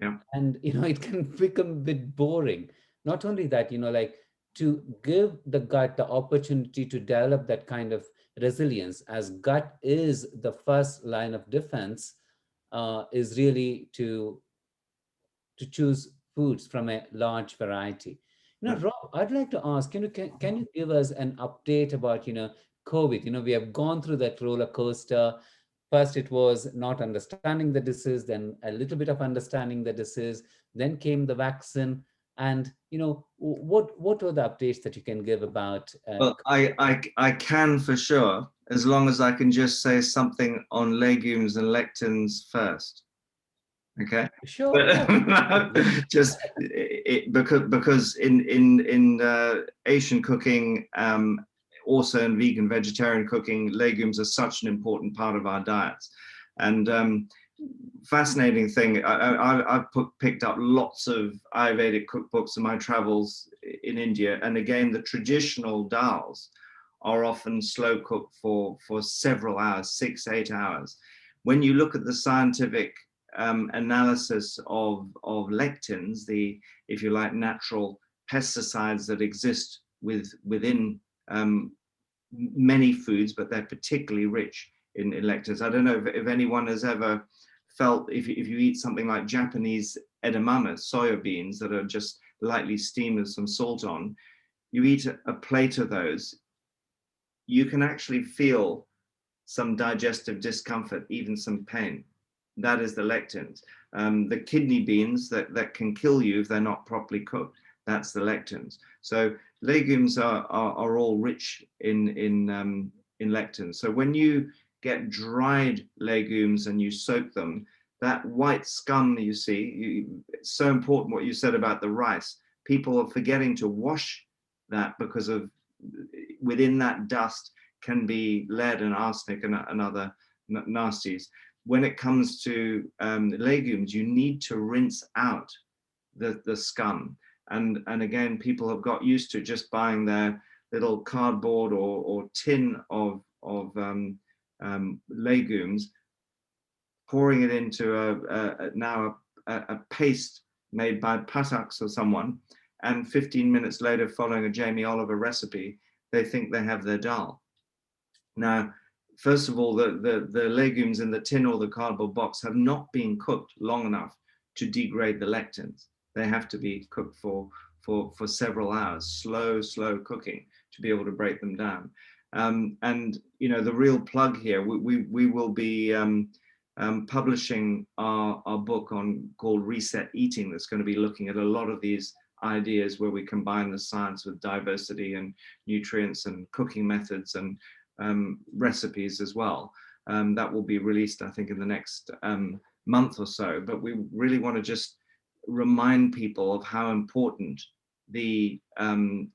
Yeah. And it can become a bit boring. Not only that, like, to give the gut the opportunity to develop that kind of resilience, as gut is the first line of defense, is really to choose foods from a large variety. Yeah. Rob, I'd like to ask, can you give us an update about, COVID? We have gone through that roller coaster. First, it was not understanding the disease, then a little bit of understanding the disease, then came the vaccine. And what are the updates that you can give about? Well, I can for sure, as long as I can just say something on legumes and lectins first. Okay. Sure. But just because in Asian cooking, also in vegan vegetarian cooking, legumes are such an important part of our diets. And fascinating thing, I've picked up lots of Ayurvedic cookbooks in my travels in India, and again, the traditional dals are often slow cooked for several hours, 6-8 hours. When you look at the scientific analysis of lectins, the, if you like, natural pesticides that exist within many foods, but they're particularly rich in lectins. I don't know if anyone has ever felt, if you eat something like Japanese edamame, soya beans that are just lightly steamed with some salt on, you eat a plate of those, you can actually feel some digestive discomfort, even some pain. That is the lectins. The kidney beans that can kill you if they're not properly cooked, that's the lectins. So legumes are all rich in lectins. So when you get dried legumes and you soak them, that white scum you see, it's so important what you said about the rice. People are forgetting to wash that because of within that dust can be lead and arsenic and other nasties. When it comes to legumes, you need to rinse out the scum. And again, people have got used to just buying their little cardboard or tin of legumes, pouring it into now a paste made by Pataks or someone, and 15 minutes later, following a Jamie Oliver recipe, they think they have their dal. Now, first of all, the legumes in the tin or the cardboard box have not been cooked long enough to degrade the lectins. They have to be cooked for several hours, slow cooking to be able to break them down. And the real plug here, we will be publishing our book called Reset Eating, that's going to be looking at a lot of these ideas where we combine the science with diversity and nutrients and cooking methods and recipes as well. That will be released, I think, in the next month or so. But we really want to just remind people of how important the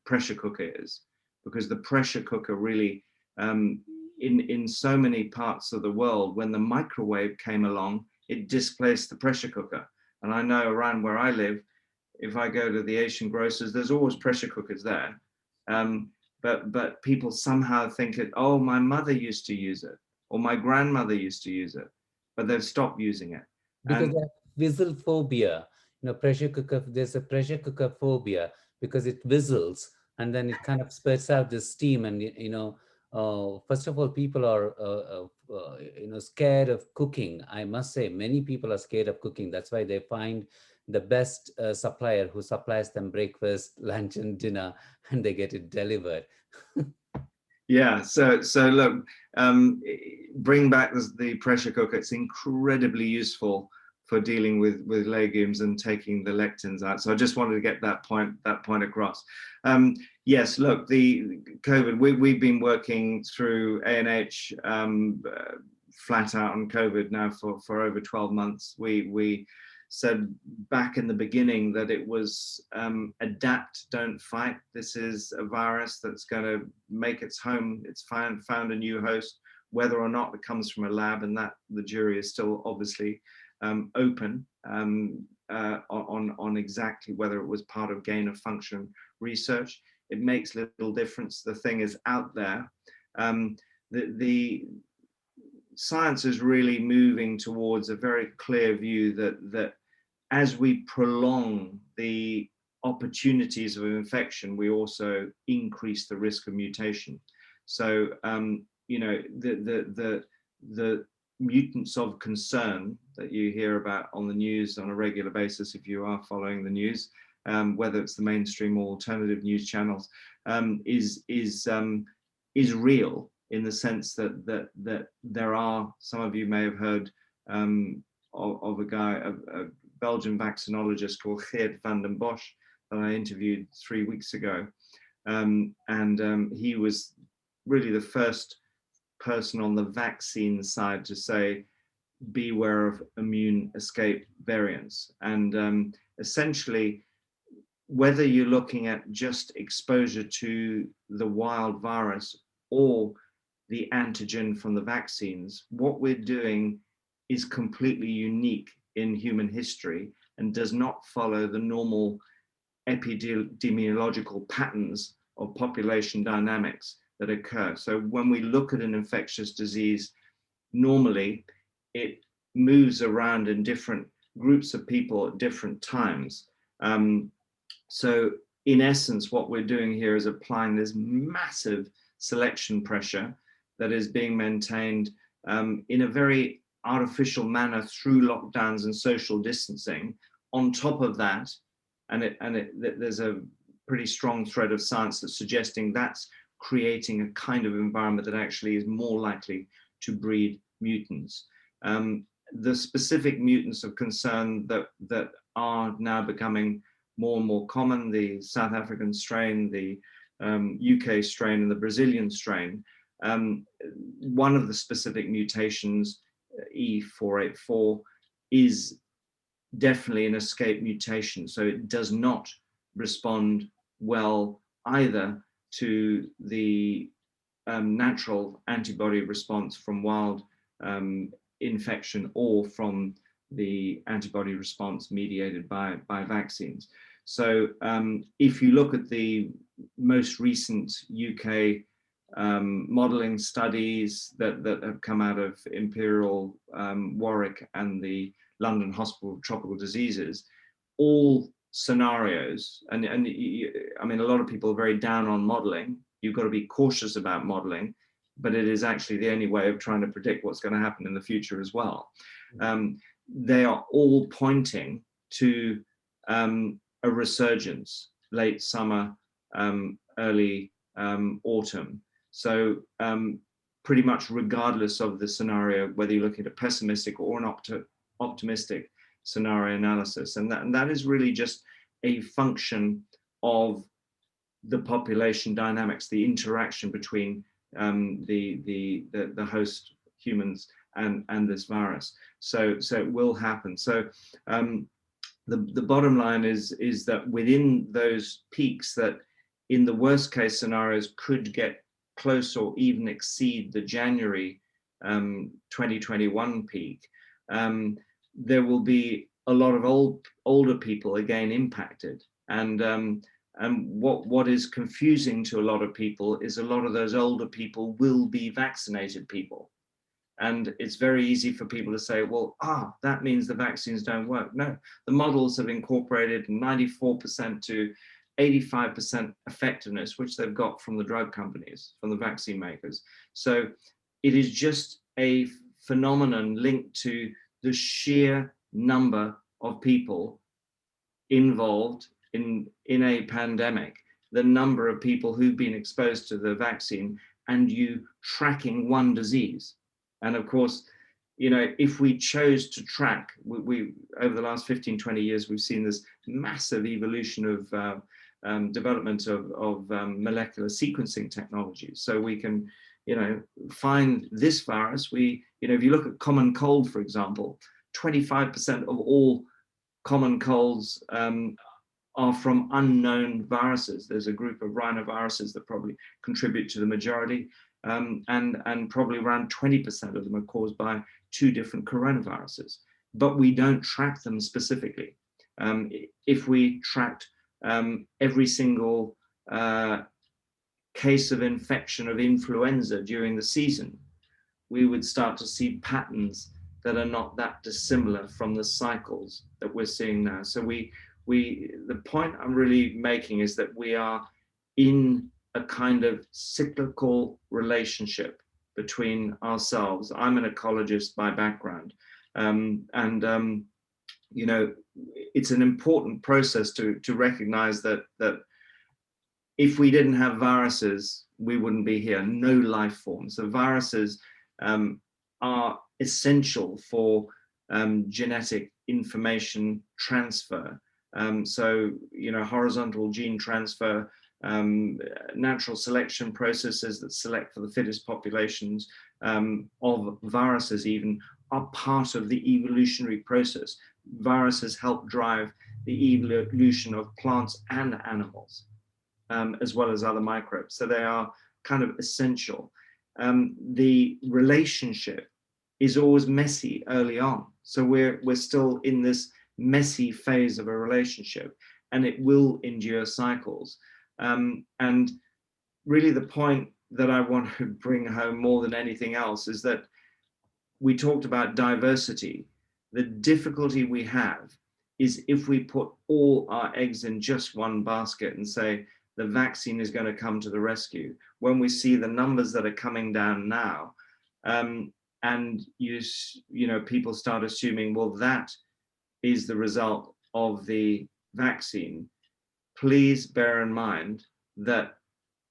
pressure cooker is, because the pressure cooker really, in so many parts of the world, when the microwave came along, it displaced the pressure cooker. And I know around where I live, if I go to the Asian grocers, there's always pressure cookers there. But people somehow think it, oh, my mother used to use it, or my grandmother used to use it, but they've stopped using it. Because of whistle phobia, pressure cooker, there's a pressure cooker phobia because it whistles and then it kind of spurts out the steam. And, first of all, people are, scared of cooking. I must say, many people are scared of cooking. That's why they find the best supplier who supplies them breakfast, lunch, and dinner, and they get it delivered. Yeah, so look, bring back the pressure cooker. It's incredibly useful for dealing with legumes and taking the lectins out. So I just wanted to get that point across. Yes, look, the COVID, we've been working through ANH flat out on COVID now for over 12 months. We said back in the beginning that it was adapt, don't fight. This is a virus that's going to make its home. It's found a new host, whether or not it comes from a lab, and that the jury is still obviously open on exactly whether it was part of gain of function research. It makes little difference. The thing is out there. The science is really moving towards a very clear view that as we prolong the opportunities of infection, we also increase the risk of mutation. So the mutants of concern that you hear about on the news on a regular basis, if you are following the news, whether it's the mainstream or alternative news channels, is real, in the sense that there are, some of you may have heard of a guy, a Belgian vaccinologist called Geert van den Bosch, that I interviewed 3 weeks ago. He was really the first person on the vaccine side to say, beware of immune escape variants. And essentially, whether you're looking at just exposure to the wild virus or the antigen from the vaccines, what we're doing is completely unique in human history and does not follow the normal epidemiological patterns of population dynamics that occur. So when we look at an infectious disease, normally it moves around in different groups of people at different times. So in essence, what we're doing here is applying this massive selection pressure that is being maintained in a very artificial manner through lockdowns and social distancing. On top of that, there's a pretty strong thread of science that's suggesting that's creating a kind of environment that actually is more likely to breed mutants. The specific mutants of concern that are now becoming more and more common, the South African strain, the UK strain, and the Brazilian strain. One of the specific mutations, E484, is definitely an escape mutation. So it does not respond well either to the natural antibody response from wild infection or from the antibody response mediated by vaccines. So if you look at the most recent UK modeling studies that have come out of Imperial Warwick and the London Hospital of Tropical Diseases, all scenarios, and I mean, a lot of people are very down on modeling. You've got to be cautious about modeling, but it is actually the only way of trying to predict what's going to happen in the future as well. They are all pointing to a resurgence, late summer, early autumn. So pretty much regardless of the scenario, whether you're looking at a pessimistic or an optimistic scenario analysis. And that is really just a function of the population dynamics, the interaction between the host humans and this virus. So it will happen. So the bottom line is that within those peaks that in the worst case scenarios could get close or even exceed the January 2021 peak, there will be a lot of older people again impacted. And what is confusing to a lot of people is a lot of those older people will be vaccinated people. And it's very easy for people to say, well, that means the vaccines don't work. No, the models have incorporated 94% to 85% effectiveness, which they've got from the drug companies, from the vaccine makers. So it is just a phenomenon linked to the sheer number of people involved in a pandemic, the number of people who've been exposed to the vaccine, and you tracking one disease. And of course, you know, if we chose to track, we over the last 15, 20 years, we've seen this massive evolution of development of molecular sequencing technologies. So we can, you know, find this virus. If you look at common cold, for example, 25% of all common colds are from unknown viruses. There's a group of rhinoviruses that probably contribute to the majority, and probably around 20% of them are caused by 2 different coronaviruses. But we don't track them specifically. If we tracked every single case of infection of influenza during the season, we would start to see patterns that are not that dissimilar from the cycles that we're seeing now. So the point I'm really making is that we are in a kind of cyclical relationship between ourselves. I'm an ecologist by background, you know, it's an important process to recognize that if we didn't have viruses, we wouldn't be here. No life forms. So viruses are essential for genetic information transfer. So, horizontal gene transfer, natural selection processes that select for the fittest populations of viruses even are part of the evolutionary process. Viruses help drive the evolution of plants and animals, as well as other microbes. So they are kind of essential. The relationship is always messy early on. So we're still in this messy phase of a relationship, and it will endure cycles. And really the point that I want to bring home more than anything else is that we talked about diversity. The difficulty we have is if we put all our eggs in just one basket and say the vaccine is going to come to the rescue, when we see the numbers that are coming down now, and people start assuming, well, that is the result of the vaccine. Please bear in mind that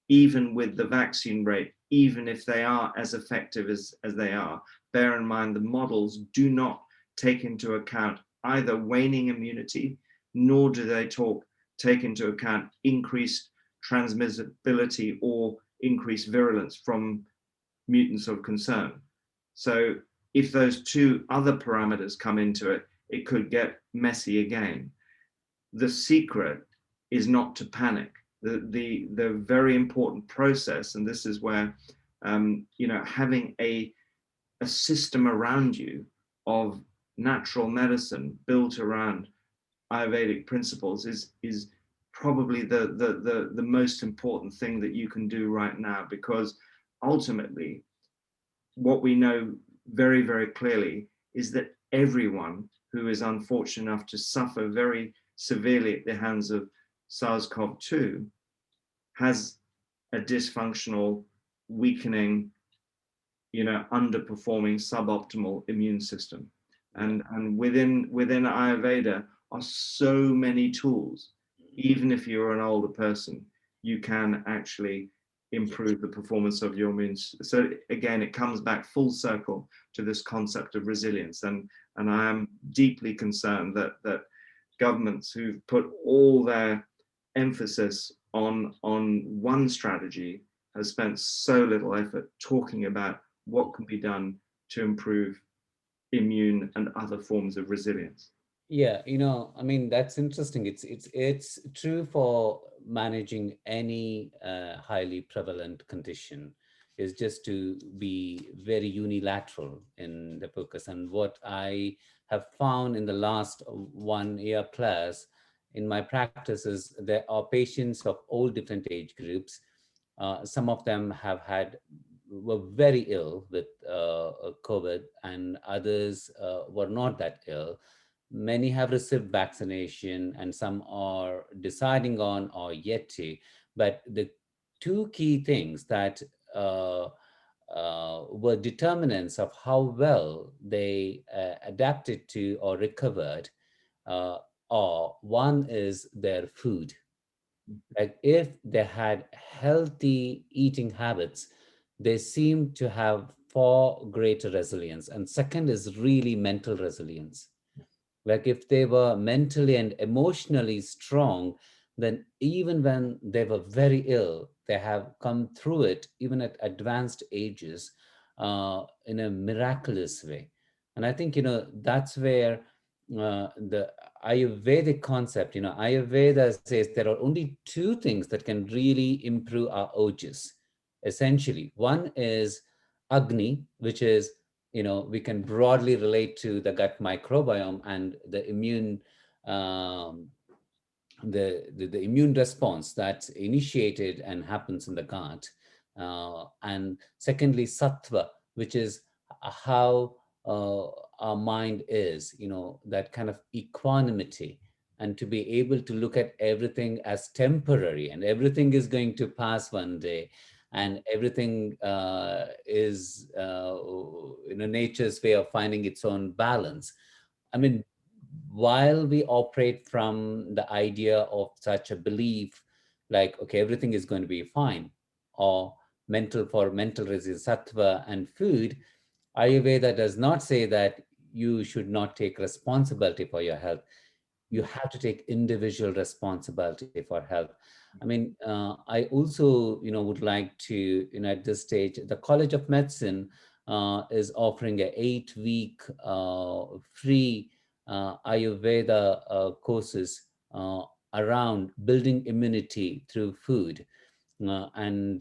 even with the vaccine rate, even if they are as effective as they are, bear in mind the models do not take into account either waning immunity, nor do they take into account increased transmissibility or increased virulence from mutants of concern. So if those two other parameters come into it, it could get messy again. The secret is not to panic. The very important process, and this is where having a system around you of natural medicine built around Ayurvedic principles is probably the most important thing that you can do right now, because ultimately what we know very, very clearly is that everyone who is unfortunate enough to suffer very severely at the hands of SARS-CoV-2 has a dysfunctional, weakening, underperforming, suboptimal immune system. And within Ayurveda are so many tools. Even if you're an older person, you can actually improve the performance of your immune system. So again, it comes back full circle to this concept of resilience. And I am deeply concerned that governments who've put all their emphasis on one strategy has spent so little effort talking about what can be done to improve immune and other forms of resilience. Yeah, I mean, that's interesting. It's true for managing any highly prevalent condition, is just to be very unilateral in the focus. And what I have found in the last 1 year plus in my practice is there are patients of all different age groups. Some of them were very ill with COVID, and others were not that ill. Many have received vaccination, and some are deciding on or yet to. But the two key things that were determinants of how well they adapted to or recovered are, one is their food. Like if they had healthy eating habits, they seem to have far greater resilience. And second is really mental resilience. Like if they were mentally and emotionally strong, then even when they were very ill, they have come through it, even at advanced ages, in a miraculous way. And I think, that's where the Ayurvedic concept, Ayurveda says there are only two things that can really improve our ojas, essentially. One is Agni, which is we can broadly relate to the gut microbiome and the immune the immune response that's initiated and happens in the gut. And secondly, sattva, which is how our mind is, that kind of equanimity, and to be able to look at everything as temporary, and everything is going to pass one day, and everything is nature's way of finding its own balance. I mean, while we operate from the idea of such a belief, like, okay, everything is going to be fine, or mental resilience, sattva and food, Ayurveda does not say that you should not take responsibility for your health. you have to take individual responsibility for health. I mean, I also, would like to, at this stage, the College of Medicine is offering a 8-week free Ayurveda courses around building immunity through food. And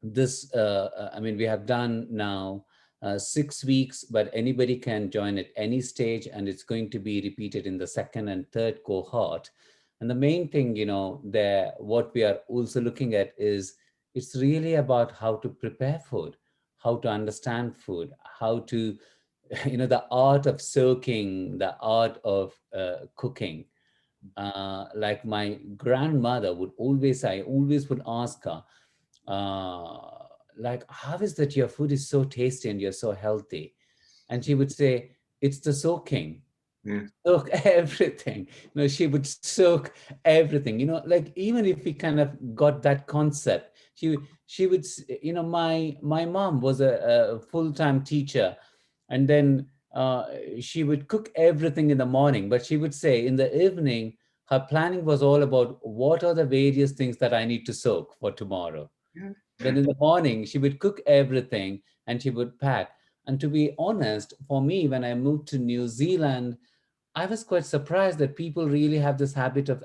this I mean, we have done now 6 weeks, but anybody can join at any stage, and it's going to be repeated in the second and third cohort. And the main thing, there, what we are also looking at is, it's really about how to prepare food, how to understand food, how to the art of soaking, the art of cooking. Like my grandmother would always say, I always would ask her, like, how is that your food is so tasty and you're so healthy? And she would say, it's the soaking. Yeah. Soak everything. She would soak everything. Like, even if we kind of got that concept, she would, my mom was a full-time teacher, and then she would cook everything in the morning, but she would say in the evening, her planning was all about what are the various things that I need to soak for tomorrow. Yeah. Then in the morning, she would cook everything and she would pack. And to be honest, for me, when I moved to New Zealand, I was quite surprised that people really have this habit of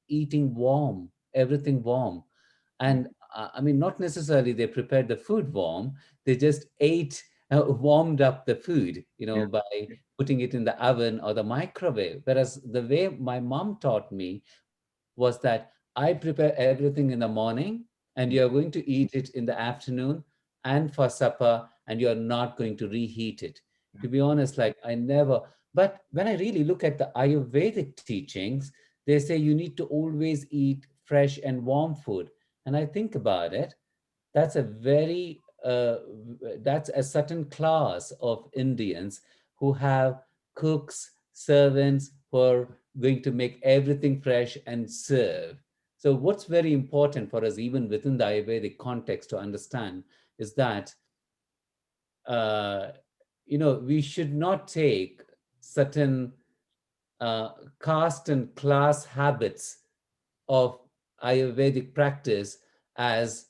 eating warm, everything warm. And I mean, not necessarily they prepared the food warm, they just ate, warmed up the food, Yeah. by putting it in the oven or the microwave. Whereas the way my mom taught me was that I prepare everything in the morning, and you're going to eat it in the afternoon and for supper, and you're not going to reheat it. To be honest, like, I never, but when I really look at the Ayurvedic teachings, they say you need to always eat fresh and warm food. And I think about it, that's a very, that's a certain class of Indians who have cooks, servants who are going to make everything fresh and serve. So, what's very important for us, even within the Ayurvedic context, to understand is that uh, we should not take certain uh, caste and class habits of Ayurvedic practice as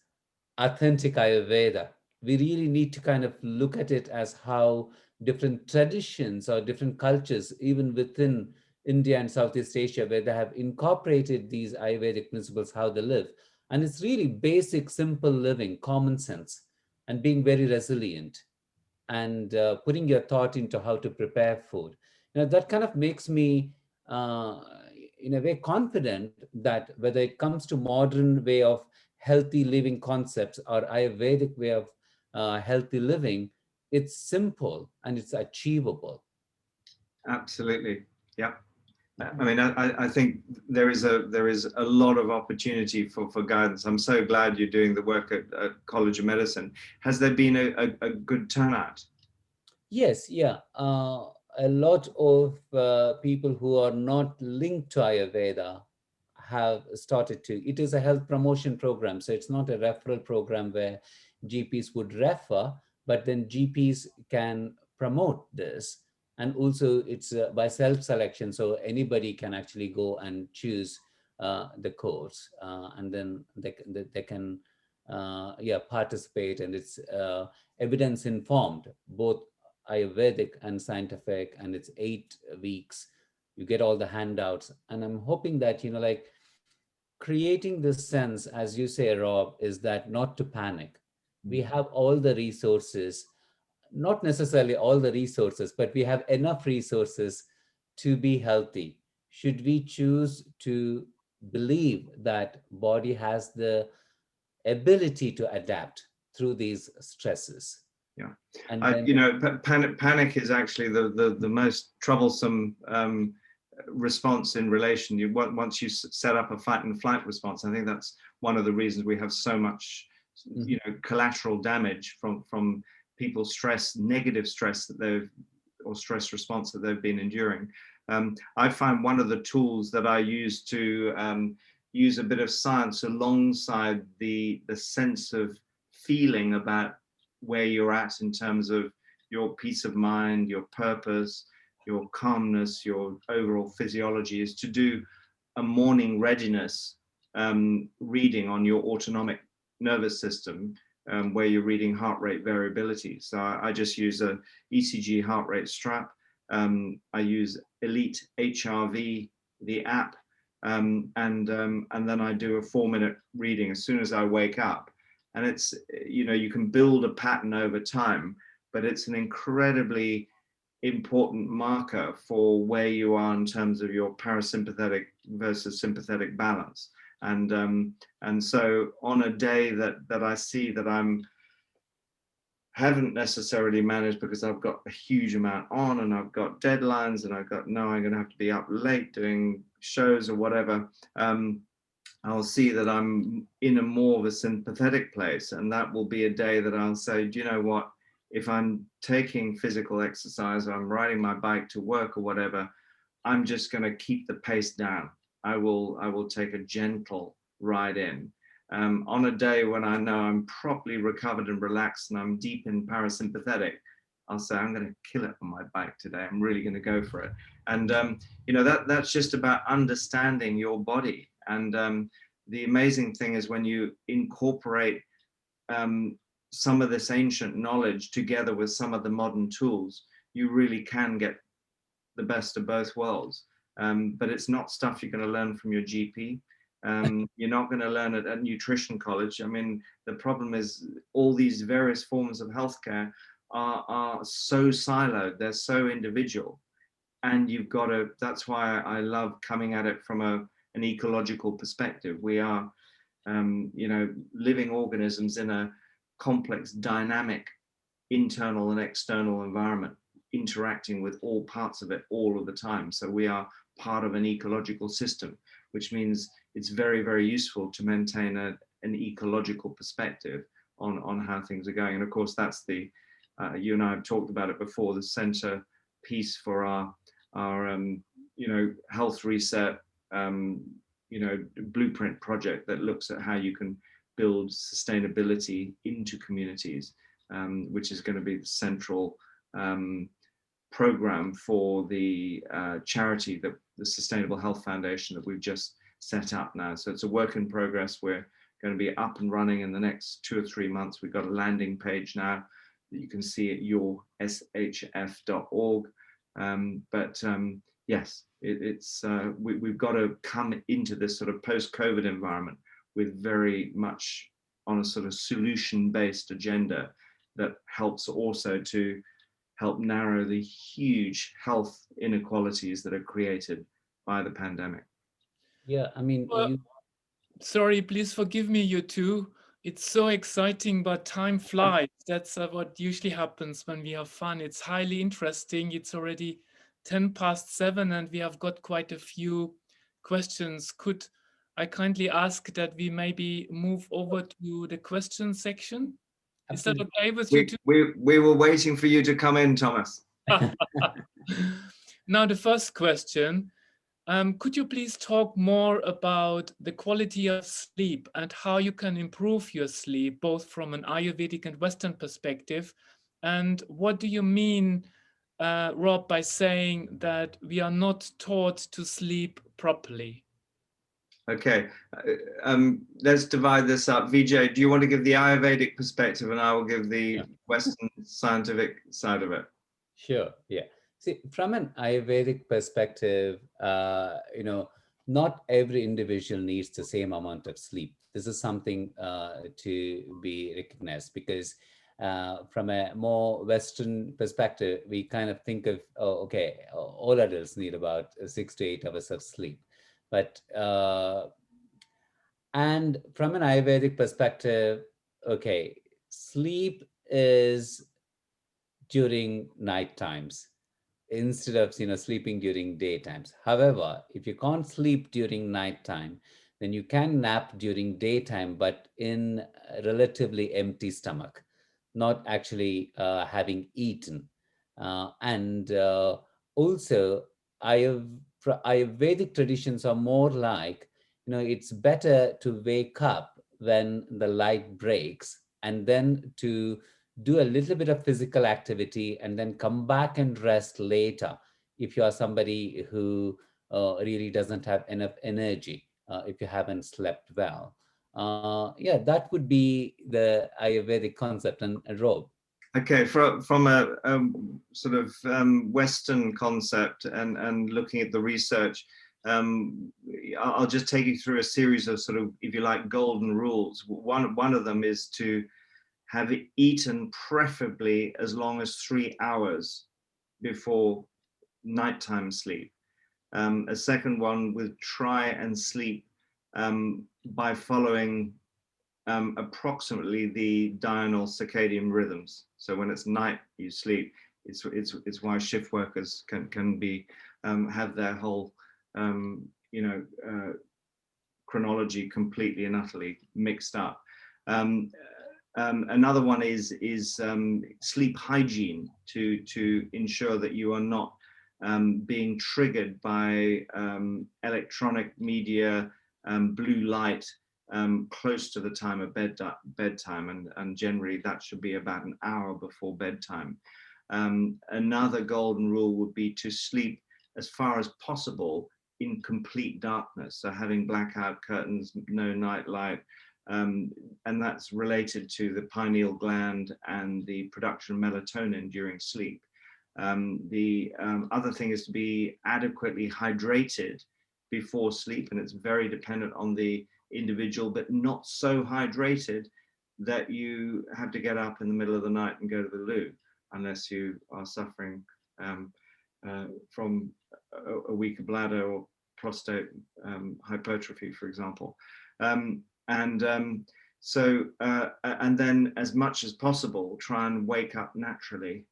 authentic Ayurveda. We really need to kind of look at it as how different traditions or different cultures, even within India and Southeast Asia, where they have incorporated these Ayurvedic principles, how they live. And it's really basic, simple living, common sense, and being very resilient, and putting your thought into how to prepare food. That kind of makes me, uh, in a way, confident that whether it comes to modern way of healthy living concepts or Ayurvedic way of healthy living, it's simple and it's achievable. Absolutely. Yeah. I mean, I think there is a lot of opportunity for guidance. I'm so glad you're doing the work at College of Medicine. Has there been a good turnout? Yes, yeah. A lot of people who are not linked to Ayurveda have started to. It is a health promotion program, so it's not a referral program where GPs would refer, but then GPs can promote this. And also, it's by self-selection, so anybody can actually go and choose the course, and then they can, yeah, participate, and it's evidence informed, both Ayurvedic and scientific, and it's 8 weeks. You get all the handouts, and I'm hoping that, like, creating this sense, as you say, Rob, is that not to panic. We have all the resources, not necessarily all the resources, but we have enough resources to be healthy. Should we choose to believe that body has the ability to adapt through these stresses? Yeah, And then, panic is actually the most troublesome response in relation. Once you set up a fight and flight response, I think that's one of the reasons we have so much, collateral damage from people's stress, negative stress or stress response that they've been enduring. I find one of the tools that I use to use a bit of science alongside the sense of feeling about where you're at in terms of your peace of mind, your purpose, your calmness, your overall physiology, is to do a morning readiness reading on your autonomic nervous system, where you're reading heart rate variability. So I just use a ECG heart rate strap. I use Elite HRV, the app, and then I do a 4-minute reading as soon as I wake up. And it's, you know, you can build a pattern over time, but it's an incredibly important marker for where you are in terms of your parasympathetic versus sympathetic balance. And so on a day that I see that I'm haven't necessarily managed because I've got a huge amount on and I've got deadlines and I've got, no, I'm going to have to be up late doing shows or whatever, I'll see that I'm in a more of a sympathetic place, and that will be a day that I'll say, do you know what, if I'm taking physical exercise or I'm riding my bike to work or whatever, I'm just going to keep the pace down. I will take a gentle ride in. On a day when I know I'm properly recovered and relaxed and I'm deep in parasympathetic, I'll say, I'm going to kill it on my bike today. I'm really going to go for it. And, you know, that's just about understanding your body. And the amazing thing is when you incorporate some of this ancient knowledge together with some of the modern tools, you really can get the best of both worlds. But it's not stuff you're going to learn from your GP. You're not going to learn it at nutrition college. I mean, the problem is all these various forms of healthcare are so siloed. They're so individual. And you've got to, that's why I love coming at it from an ecological perspective. We are, you know, living organisms in a complex, dynamic, internal and external environment, interacting with all parts of it all of the time. So we are part of an ecological system, which means it's very, very useful to maintain an ecological perspective on how things are going. And of course, that's the, you and I have talked about it before, the center piece for our you know, health reset, you know, blueprint project that looks at how you can build sustainability into communities, which is going to be the central program for the charity, the Sustainable Health Foundation that we've just set up now. So it's a work in progress. We're going to be up and running in the next 2 or 3 months. We've got a landing page now that you can see at yourshf.org. Yes, we've got to come into this sort of post-COVID environment with very much on a sort of solution-based agenda that helps also to help narrow the huge health inequalities that are created by the pandemic. Yeah, I mean, Well, sorry, please forgive me, you two. It's so exciting, but time flies. That's what usually happens when we have fun. It's highly interesting. It's already 7:10, and we have got quite a few questions. Could I kindly ask that we maybe move over to the question section? Is that absolutely. okay with you two? We were waiting for you to come in, Thomas. Now, the first question. Could you please talk more about the quality of sleep and how you can improve your sleep, both from an Ayurvedic and Western perspective? And what do you mean, Rob, by saying that we are not taught to sleep properly? Okay, let's divide this up. Vijay, do you want to give the Ayurvedic perspective and I will give the Western scientific side of it? Sure, yeah. See, from an Ayurvedic perspective, you know, not every individual needs the same amount of sleep. This is something to be recognized because from a more Western perspective, we kind of think of, oh, okay, all adults need about 6 to 8 hours of sleep. But, and from an Ayurvedic perspective, okay, sleep is during night times instead of, you know, sleeping during daytimes. However, if you can't sleep during nighttime, then you can nap during daytime, but in a relatively empty stomach, not actually having eaten. And also, Ayurvedic traditions are more like, you know, it's better to wake up when the light breaks and then to do a little bit of physical activity and then come back and rest later if you are somebody who really doesn't have enough energy, if you haven't slept well. Yeah, that would be the Ayurvedic concept. And Rob. Okay, from a sort of Western concept and looking at the research, I'll just take you through a series of sort of, if you like, golden rules. One of them is to have eaten preferably as long as 3 hours before nighttime sleep. A second one would try and sleep by following approximately the diurnal circadian rhythms. So when it's night, you sleep. It's why shift workers can be have their whole chronology completely and utterly mixed up. Another one is sleep hygiene, to ensure that you are not being triggered by electronic media, blue light, close to the time of bedtime, and generally that should be about an hour before bedtime. Another golden rule would be to sleep as far as possible in complete darkness, so having blackout curtains, no night light, and that's related to the pineal gland and the production of melatonin during sleep. The other thing is to be adequately hydrated before sleep, and it's very dependent on the individual, but not so hydrated that you have to get up in the middle of the night and go to the loo, unless you are suffering from a weaker bladder or prostate hypertrophy, for example. And then, as much as possible, try and wake up naturally,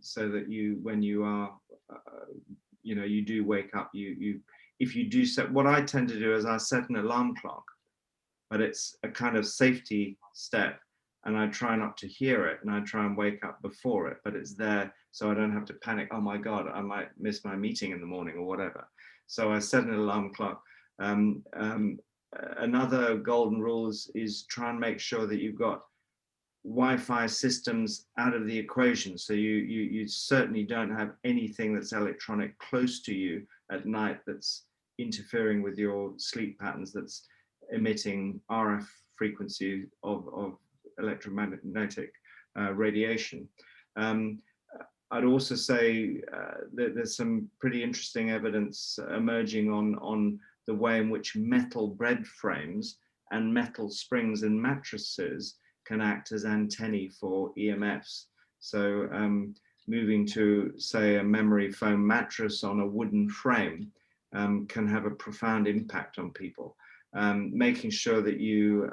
so that when you are, you do wake up, if you do set, what I tend to do is I set an alarm clock, but it's a kind of safety step, and I try not to hear it, and I try and wake up before it, but it's there so I don't have to panic, oh my God, I might miss my meeting in the morning or whatever. So I set an alarm clock. Another golden rule is try and make sure that you've got Wi-Fi systems out of the equation. So you certainly don't have anything that's electronic close to you at night that's interfering with your sleep patterns, that's emitting RF frequency of electromagnetic radiation. I'd also say that there's some pretty interesting evidence emerging on the way in which metal bed frames and metal springs and mattresses can act as antennae for EMFs. So moving to, say, a memory foam mattress on a wooden frame can have a profound impact on people. Making sure that you,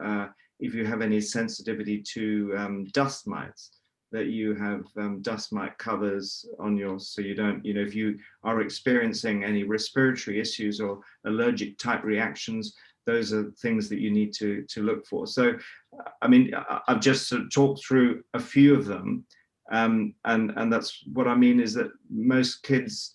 if you have any sensitivity to dust mites, that you have dust mite covers on your, so you don't, if you are experiencing any respiratory issues or allergic type reactions, those are things that you need to look for. So, I mean, I've just sort of talked through a few of them, and that's what I mean is that most kids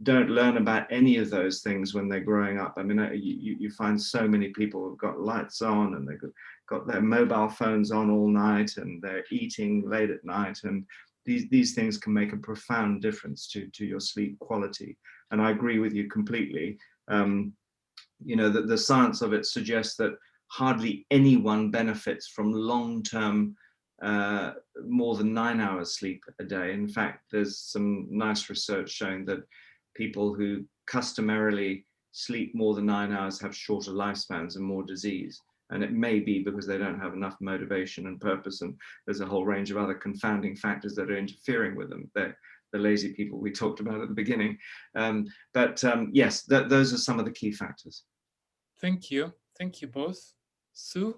don't learn about any of those things when they're growing up. I mean, you find so many people who've got lights on and they've got their mobile phones on all night and they're eating late at night, and these things can make a profound difference to your sleep quality. And I agree with you completely. The science of it suggests that hardly anyone benefits from long-term more than 9 hours sleep a day. In fact, there's some nice research showing that people who customarily sleep more than 9 hours have shorter lifespans and more disease. And it may be because they don't have enough motivation and purpose, and there's a whole range of other confounding factors that are interfering with them. They're the lazy people we talked about at the beginning. Yes, those are some of the key factors. Thank you. Thank you both. Sue?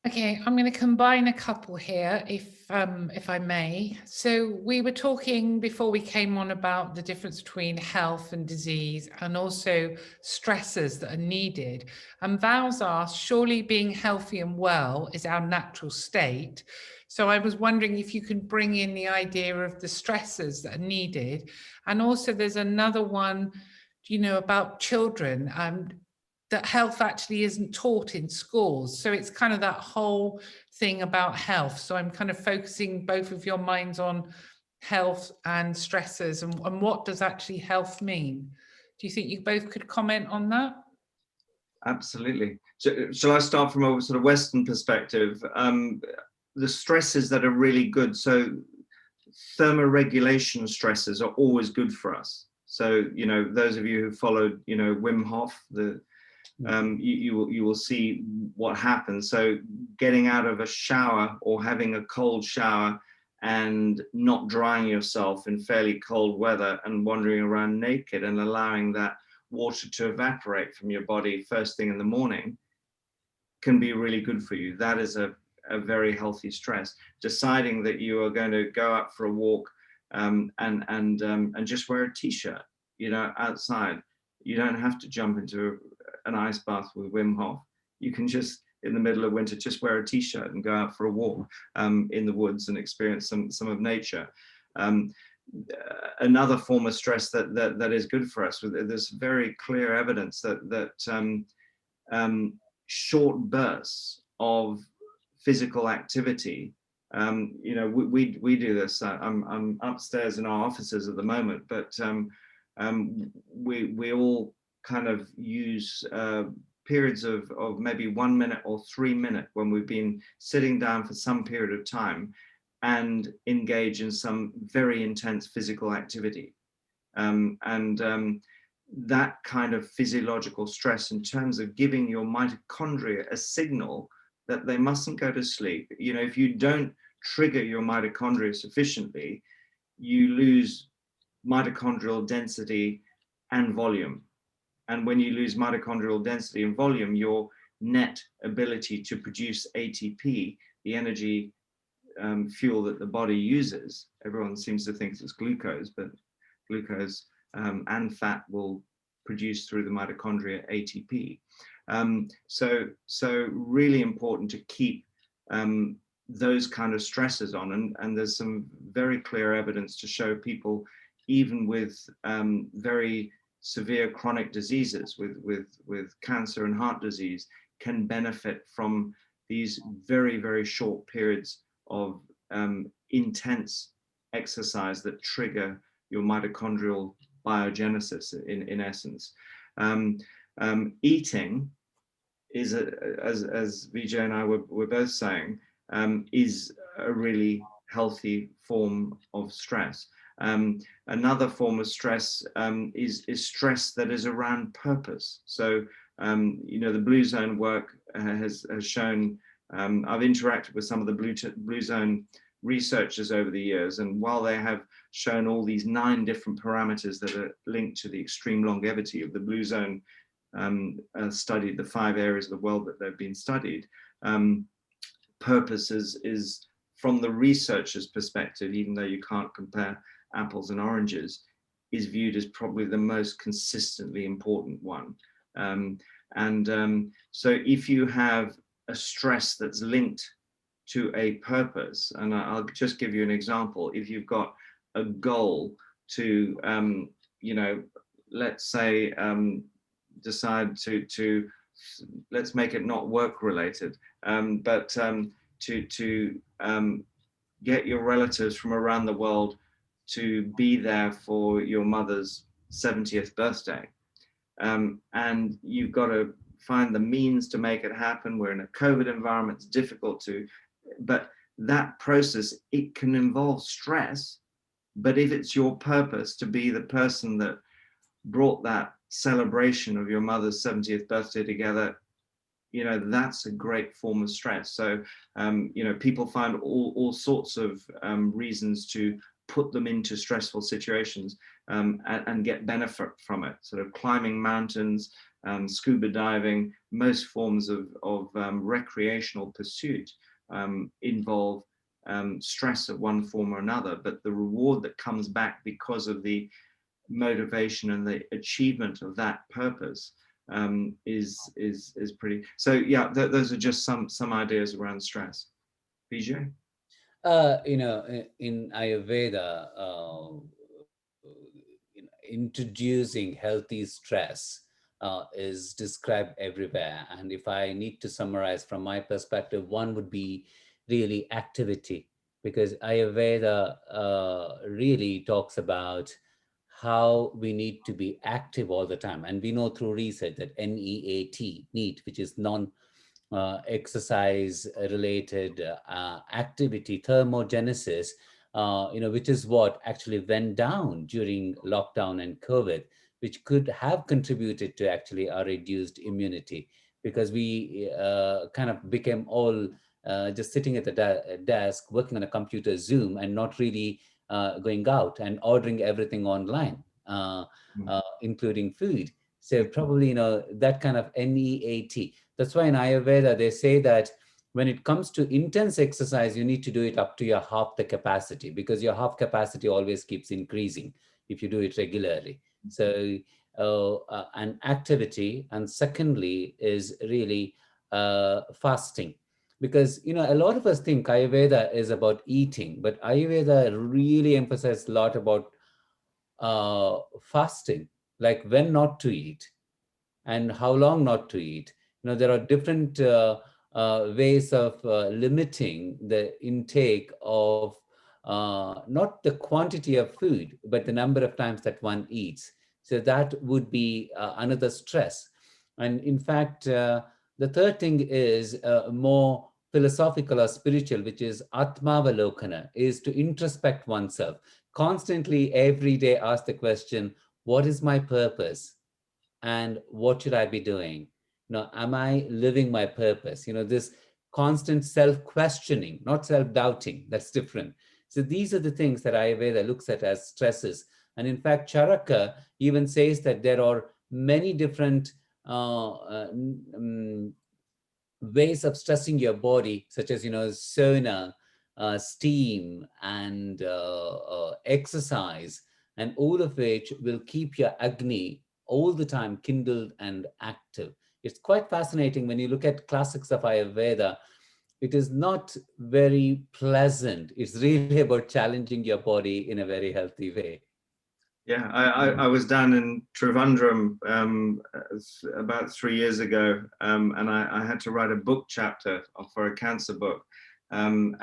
Okay, I'm going to combine a couple here, if I may. So we were talking before we came on about the difference between health and disease, and also stresses that are needed. And Val's asked, surely being healthy and well is our natural state. So I was wondering if you could bring in the idea of the stresses that are needed. And also there's another one, about children, that health actually isn't taught in schools. So it's kind of that whole thing about health. So I'm kind of focusing both of your minds on health and stressors, and what does actually health mean? Do you think you both could comment on that? Absolutely. So, shall I start from a sort of Western perspective? The stresses that are really good. So thermoregulation stresses are always good for us. So, you know, those of you who followed, you know, Wim Hof, you will see what happens. So getting out of a shower or having a cold shower and not drying yourself in fairly cold weather and wandering around naked and allowing that water to evaporate from your body first thing in the morning can be really good for you. That is a very healthy stress. Deciding that you are going to go out for a walk and just wear a t-shirt, you know, outside. You don't have to jump into an ice bath with Wim Hof. You can just, in the middle of winter, just wear a t-shirt and go out for a walk in the woods and experience some of nature. Another form of stress that is good for us, there's very clear evidence that short bursts of physical activity. You know, we do this. I'm upstairs in our offices at the moment, but we all kind of use periods of maybe 1 minute or 3 minutes when we've been sitting down for some period of time and engage in some very intense physical activity. That kind of physiological stress in terms of giving your mitochondria a signal that they mustn't go to sleep. You know, if you don't trigger your mitochondria sufficiently, you lose mitochondrial density and volume. And when you lose mitochondrial density and volume, your net ability to produce ATP, the energy fuel that the body uses, everyone seems to think it's glucose, but glucose and fat will produce through the mitochondria ATP. So really important to keep those kind of stresses on. And there's some very clear evidence to show people, even with very severe chronic diseases, with cancer and heart disease, can benefit from these very, very short periods of intense exercise that trigger your mitochondrial biogenesis in essence. Eating is, as Vijay and I were both saying, is a really healthy form of stress. Another form of stress is stress that is around purpose. So, you know, the Blue Zone work has shown, I've interacted with some of the Blue Zone researchers over the years, and while they have shown all these 9 different parameters that are linked to the extreme longevity of the Blue Zone studied, the 5 areas of the world that they've been studied, purpose is from the researcher's perspective, even though you can't compare apples and oranges, is viewed as probably the most consistently important one. So if you have a stress that's linked to a purpose, and I'll just give you an example. If you've got a goal to, you know, let's say, decide to let's make it not work related, but to get your relatives from around the world to be there for your mother's 70th birthday. And you've got to find the means to make it happen. We're in a COVID environment, it's difficult to, but that process, it can involve stress. But if it's your purpose to be the person that brought that celebration of your mother's 70th birthday together, you know, that's a great form of stress. So, you know, people find all sorts of reasons to put them into stressful situations and get benefit from it. Sort of climbing mountains, scuba diving, most forms of recreational pursuit involve stress of one form or another, but the reward that comes back because of the motivation and the achievement of that purpose is pretty. So yeah, those are just some ideas around stress. Vijay? You know, in Ayurveda, introducing healthy stress is described everywhere. And if I need to summarize from my perspective, one would be really activity. because Ayurveda really talks about how we need to be active all the time. And we know through research that NEAT, NEAT, which is non exercise related activity, thermogenesis, which is what actually went down during lockdown and COVID, which could have contributed to actually our reduced immunity, because we kind of became all just sitting at the desk, working on a computer, Zoom, and not really going out and ordering everything online, including food. So probably, that kind of NEAT. That's why in Ayurveda, they say that when it comes to intense exercise, you need to do it up to your half the capacity, because your half capacity always keeps increasing if you do it regularly. So, an activity, and secondly is really fasting. Because, a lot of us think Ayurveda is about eating, but Ayurveda really emphasizes a lot about fasting, like when not to eat and how long not to eat. There are different ways of limiting the intake of not the quantity of food, but the number of times that one eats. So that would be another stress. And in fact, the third thing is more philosophical or spiritual, which is Atmavalokana, is to introspect oneself. Constantly, every day, ask the question, what is my purpose? And what should I be doing? Am I living my purpose? This constant self-questioning, not self-doubting. That's different. So these are the things that Ayurveda looks at as stresses. And in fact, Charaka even says that there are many different ways of stressing your body, such as, sauna, steam, and exercise, and all of which will keep your Agni all the time kindled and active. It's quite fascinating when you look at classics of Ayurveda. It is not very pleasant. It's really about challenging your body in a very healthy way. Yeah, I was down in Trivandrum about 3 years ago, and I had to write a book chapter for a cancer book, and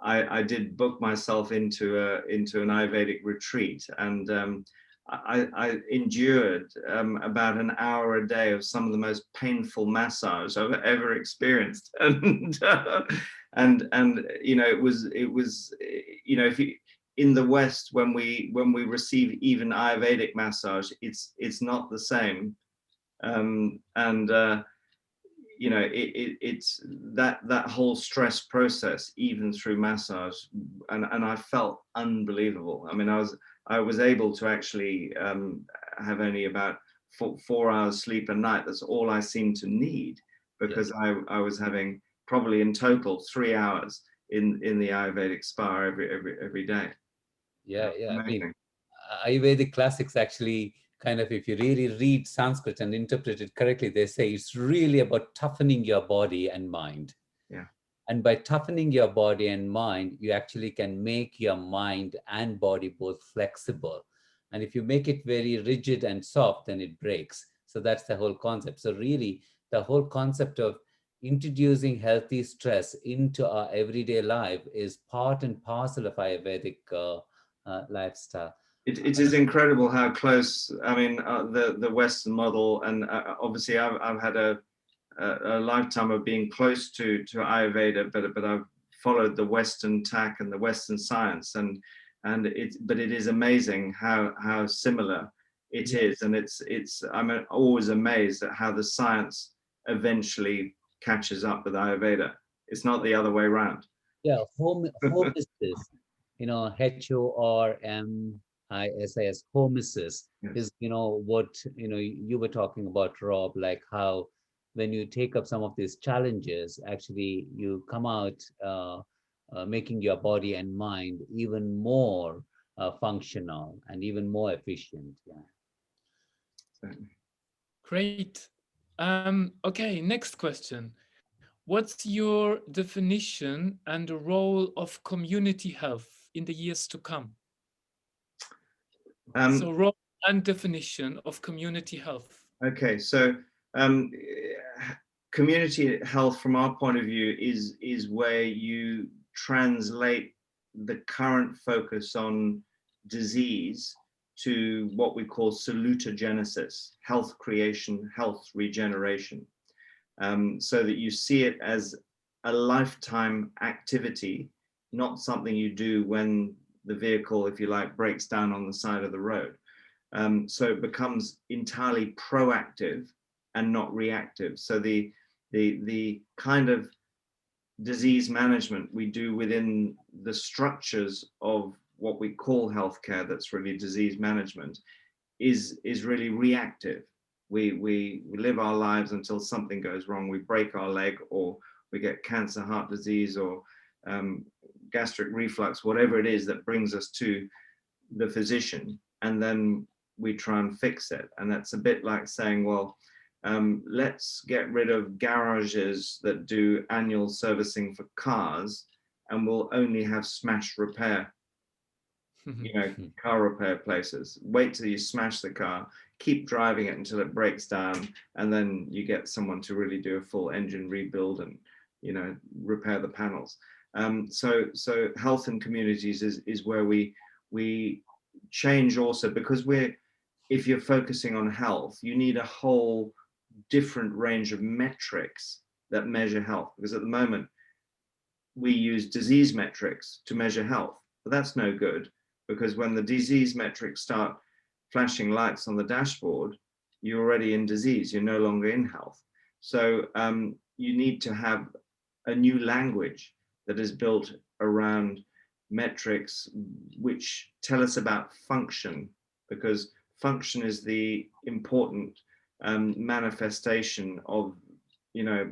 I did book myself into an Ayurvedic retreat, and I endured about an hour a day of some of the most painful massage I've ever experienced, and it was if you in the West, when we receive even Ayurvedic massage, it's not the same, it's that whole stress process, even through massage, and I felt unbelievable. I mean, I was able to actually have only about 4 hours sleep a night. That's all I seemed to need, because I was having probably in total 3 hours in the Ayurvedic spa every day. Yeah. I mean, Ayurvedic classics actually kind of, if you really read Sanskrit and interpret it correctly, they say it's really about toughening your body and mind. Yeah. And by toughening your body and mind, you actually can make your mind and body both flexible. And if you make it very rigid and soft, then it breaks. So that's the whole concept. So really, the whole concept of introducing healthy stress into our everyday life is part and parcel of Ayurvedic lifestyle. It is incredible how close. I mean, the Western model, and obviously I've had a lifetime of being close to Ayurveda, but I've followed the Western tack and the Western science, but it is amazing how similar it is, and I'm always amazed at how the science eventually catches up with Ayurveda. It's not the other way around. Yeah, homeostasis, HORMISIS, homeostasis is, what, you were talking about, Rob, like how when you take up some of these challenges, actually you come out making your body and mind even more functional and even more efficient. Yeah. Great. Okay, next question. What's your definition and the role of community health in the years to come? So role and definition of community health. Okay, so community health from our point of view is where you translate the current focus on disease to what we call salutogenesis, health creation, health regeneration, so that you see it as a lifetime activity, not something you do when the vehicle, if you like, breaks down on the side of the road. So it becomes entirely proactive and not reactive. So the kind of disease management we do within the structures of what we call healthcare, that's really disease management, is really reactive. We live our lives until something goes wrong. We break our leg, or we get cancer, heart disease, or gastric reflux, whatever it is that brings us to the physician, and then we try and fix it. And that's a bit like saying, well, let's get rid of garages that do annual servicing for cars, and we'll only have smash repair, car repair places. Wait till you smash the car, keep driving it until it breaks down, and then you get someone to really do a full engine rebuild and, repair the panels. So health and communities is where we change also, because if you're focusing on health, you need a whole different range of metrics that measure health, because at the moment we use disease metrics to measure health, but that's no good, because when the disease metrics start flashing lights on the dashboard, you're already in disease, you're no longer in health. So you need to have a new language that is built around metrics which tell us about function, because function is the important manifestation of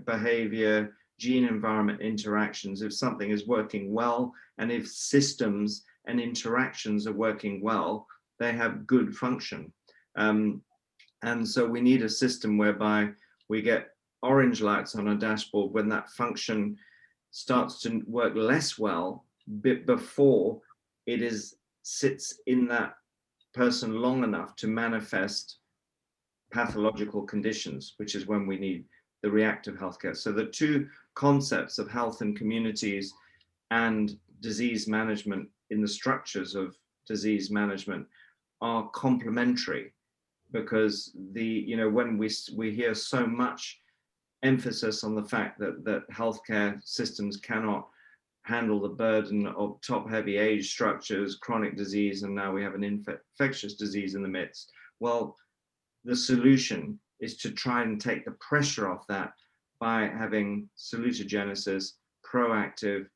behavior, gene environment interactions. If something is working well, and if systems and interactions are working well, they have good function. And so we need a system whereby we get orange lights on a dashboard when that function starts to work less well, before it sits in that person long enough to manifest pathological conditions, which is when we need the reactive healthcare. So the two concepts of health and communities and disease management in the structures of disease management are complementary, because when we hear so much emphasis on the fact that healthcare systems cannot handle the burden of top-heavy age structures, chronic disease, and now we have an infectious disease in the midst. Well, the solution is to try and take the pressure off that by having salutogenesis, proactive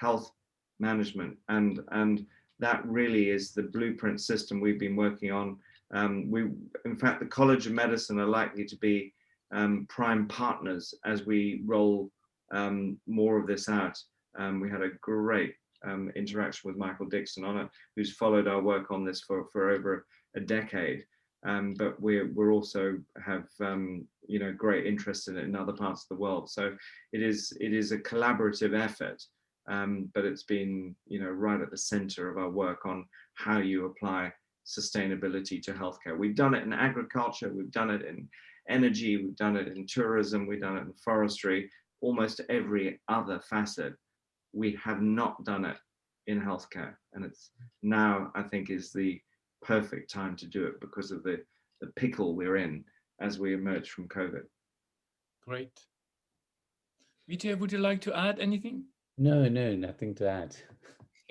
health management, and that really is the blueprint system we've been working on. In fact, the College of Medicine are likely to be prime partners as we roll more of this out. We had a great interaction with Michael Dixon on it, who's followed our work on this for over a decade. But we're also have great interest in it in other parts of the world. So it is a collaborative effort, but it's been right at the center of our work on how you apply sustainability to healthcare. We've done it in agriculture, we've done it in energy, we've done it in tourism, we've done it in forestry, almost every other facet. We have not done it in healthcare, and it's now, I think, is the perfect time to do it because of the pickle we're in as we emerge from COVID. Great. Vijay, would you like to add anything? No, nothing to add.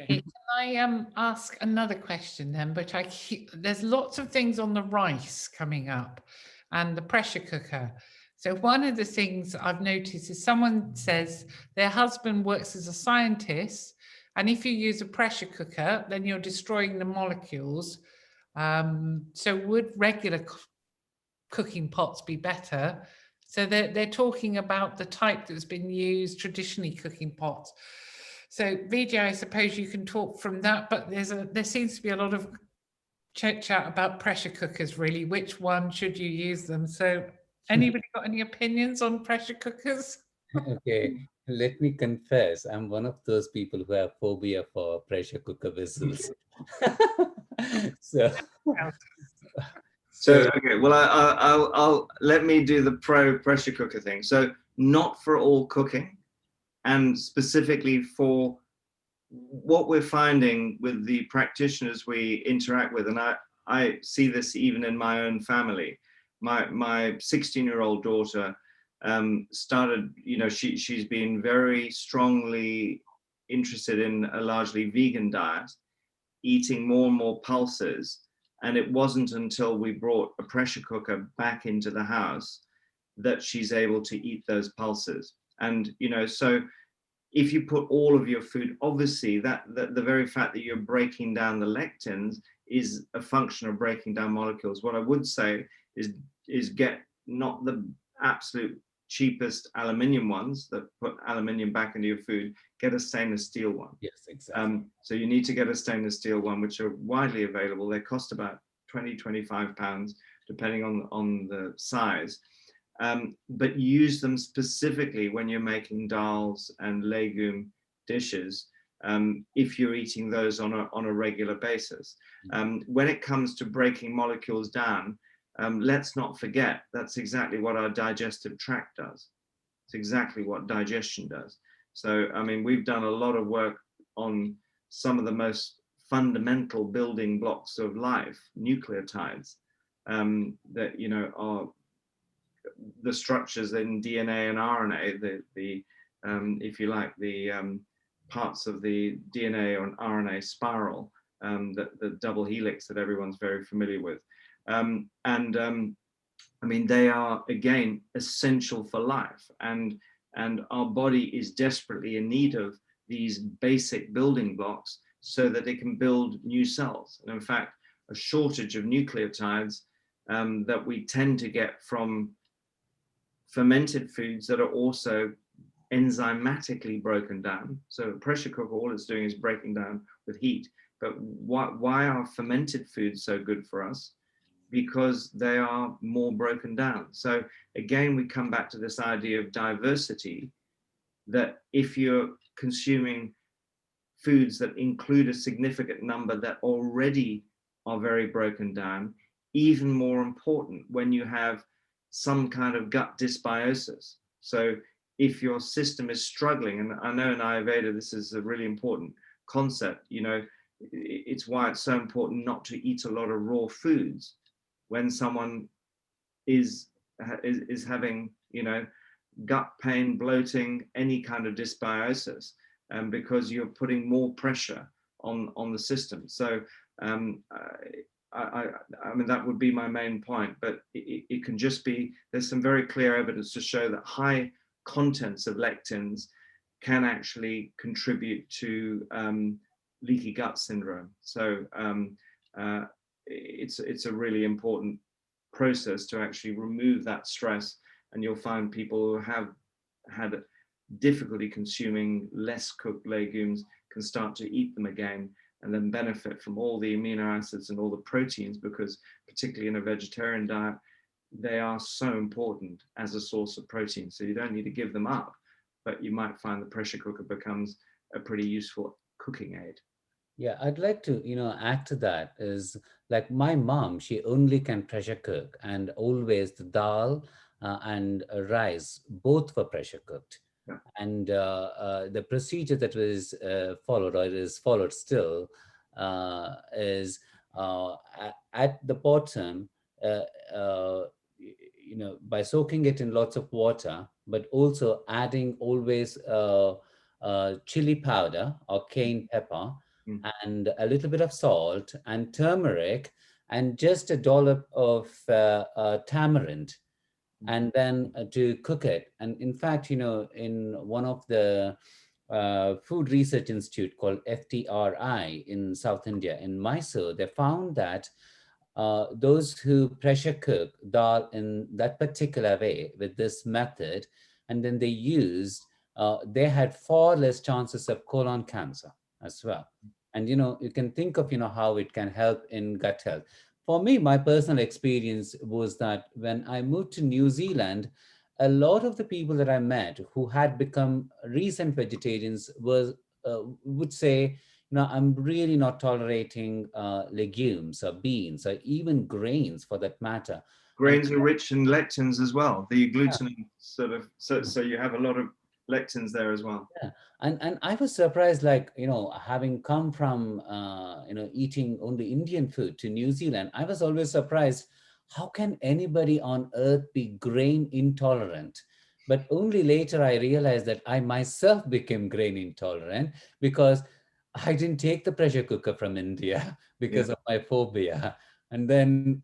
Okay. Can I ask another question then? But there's lots of things on the rice coming up and the pressure cooker. So one of the things I've noticed is someone says their husband works as a scientist, and if you use a pressure cooker, then you're destroying the molecules. So would regular cooking pots be better? So they're talking about the type that's been used, traditionally cooking pots. So Vijay, I suppose you can talk from that, but there seems to be a lot of chat about pressure cookers, really. Which one should you use them? So anybody got any opinions on pressure cookers? Okay, let me confess, I'm one of those people who have phobia for pressure cooker whistles. So okay, well, I'll let me do the pro pressure cooker thing. So not for all cooking, and specifically for what we're finding with the practitioners we interact with, and I see this even in my own family. My 16-year-old daughter started, you know, she's been very strongly interested in a largely vegan diet, eating more and more pulses. And it wasn't until we brought a pressure cooker back into the house that she's able to eat those pulses. And, you know, so if you put all of your food, obviously that the very fact that you're breaking down the lectins is a function of breaking down molecules. What I would say is get not the absolute cheapest aluminium ones that put aluminium back into your food, get a stainless steel one. Yes, exactly. So you need to get a stainless steel one, which are widely available. They cost about 20-25 pounds, depending on the size. But use them specifically when you're making dals and legume dishes, if you're eating those on a regular basis. When it comes to breaking molecules down, let's not forget that's exactly what our digestive tract does. It's exactly what digestion does. So, I mean, we've done a lot of work on some of the most fundamental building blocks of life, nucleotides, that, you know, are the structures in DNA and RNA, if you like, the parts of the DNA or RNA spiral, the double helix that everyone's very familiar with. I mean, they are, again, essential for life. And our body is desperately in need of these basic building blocks so that it can build new cells. And in fact, a shortage of nucleotides that we tend to get from fermented foods that are also enzymatically broken down. So a pressure cooker, all it's doing is breaking down with heat. But why are fermented foods so good for us? Because they are more broken down. So again, we come back to this idea of diversity, that if you're consuming foods that include a significant number that already are very broken down, even more important when you have some kind of gut dysbiosis. So if your system is struggling, and I know in Ayurveda this is a really important concept, you know, it's why it's so important not to eat a lot of raw foods when someone is having, you know, gut pain, bloating, any kind of dysbiosis, because you're putting more pressure on the system. So I mean, that would be my main point, but it can just be, there's some very clear evidence to show that high contents of lectins can actually contribute to leaky gut syndrome. So it's a really important process to actually remove that stress, and you'll find people who have had difficulty consuming less cooked legumes can start to eat them again and then benefit from all the amino acids and all the proteins, because particularly in a vegetarian diet, they are so important as a source of protein. So you don't need to give them up, but you might find the pressure cooker becomes a pretty useful cooking aid. Yeah, I'd like to, add to that is like my mom, she only can pressure cook, and always the dal and rice, both were pressure cooked. Yeah. And the procedure that was followed, or is followed still, is at the bottom, by soaking it in lots of water, but also adding always chili powder or cayenne pepper, and a little bit of salt and turmeric, and just a dollop of tamarind, and then to cook it. And in fact, in one of the food research institute called FTRI in South India, in Mysore, they found that those who pressure cook dal in that particular way with this method, and then they used, they had far less chances of colon cancer as well. And you can think of how it can help in gut health. For me, my personal experience was that when I moved to New Zealand, a lot of the people that I met who had become recent vegetarians would say, I'm really not tolerating legumes or beans or even grains for that matter. Grains are rich in lectins as well. The agglutinin sort of, so you have a lot of lectins there as well. Yeah, and I was surprised, like, having come from eating only Indian food to New Zealand, I was always surprised, how can anybody on earth be grain intolerant? But only later I realized that I myself became grain intolerant because I didn't take the pressure cooker from India because of my phobia. And then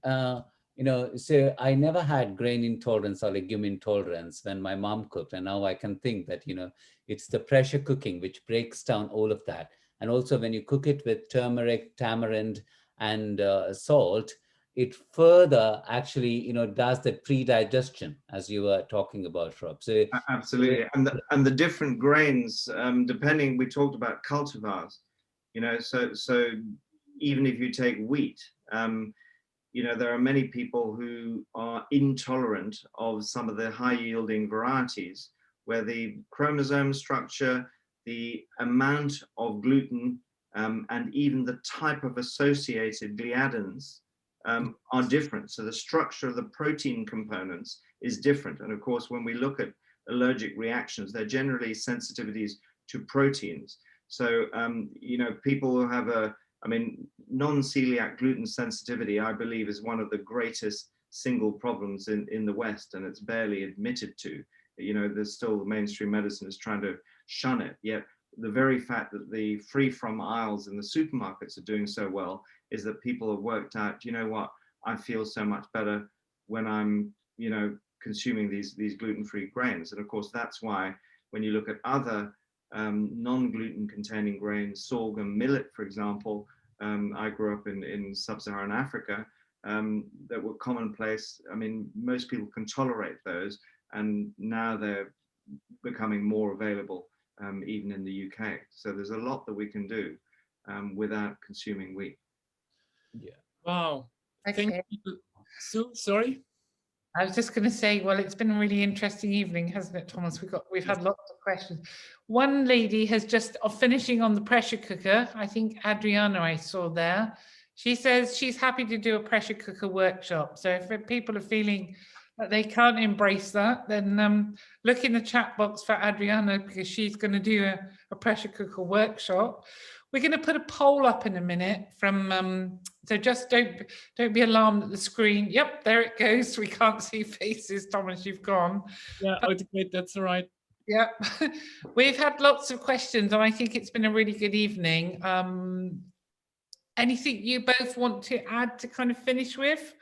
so I never had grain intolerance or legume intolerance when my mom cooked. And now I can think that, it's the pressure cooking which breaks down all of that. And also when you cook it with turmeric, tamarind, and salt, it further actually, does the pre-digestion, as you were talking about, Rob. So Absolutely, and the different grains, depending, we talked about cultivars, so even if you take wheat, there are many people who are intolerant of some of the high-yielding varieties, where the chromosome structure, the amount of gluten, and even the type of associated gliadins are different. So the structure of the protein components is different. And of course, when we look at allergic reactions, they're generally sensitivities to proteins. So, people who have non-celiac gluten sensitivity, I believe, is one of the greatest single problems in the West, and it's barely admitted to. There's still, the mainstream medicine is trying to shun it, yet the very fact that the free from aisles in the supermarkets are doing so well is that people have worked out, what, I feel so much better when I'm, consuming these gluten-free grains. And of course, that's why when you look at other non-gluten containing grains, sorghum, millet, for example, I grew up in sub-Saharan Africa, that were commonplace. I mean, most people can tolerate those, and now they're becoming more available, even in the UK. So there's a lot that we can do without consuming wheat. Yeah. Wow. Okay. Thank you. Sue, sorry. I was just going to say, well, it's been a really interesting evening, hasn't it, Thomas? We've had lots of questions. One lady has just finishing on the pressure cooker. I think Adriana I saw there. She says she's happy to do a pressure cooker workshop. So if people are feeling that they can't embrace that, then look in the chat box for Adriana, because she's going to do a pressure cooker workshop. We're going to put a poll up in a minute from, so just don't be alarmed at the screen. Yep, there it goes. We can't see faces. Thomas, you've gone. Yeah, okay, that's all right. Yeah, we've had lots of questions, and I think it's been a really good evening. Anything you both want to add to kind of finish with?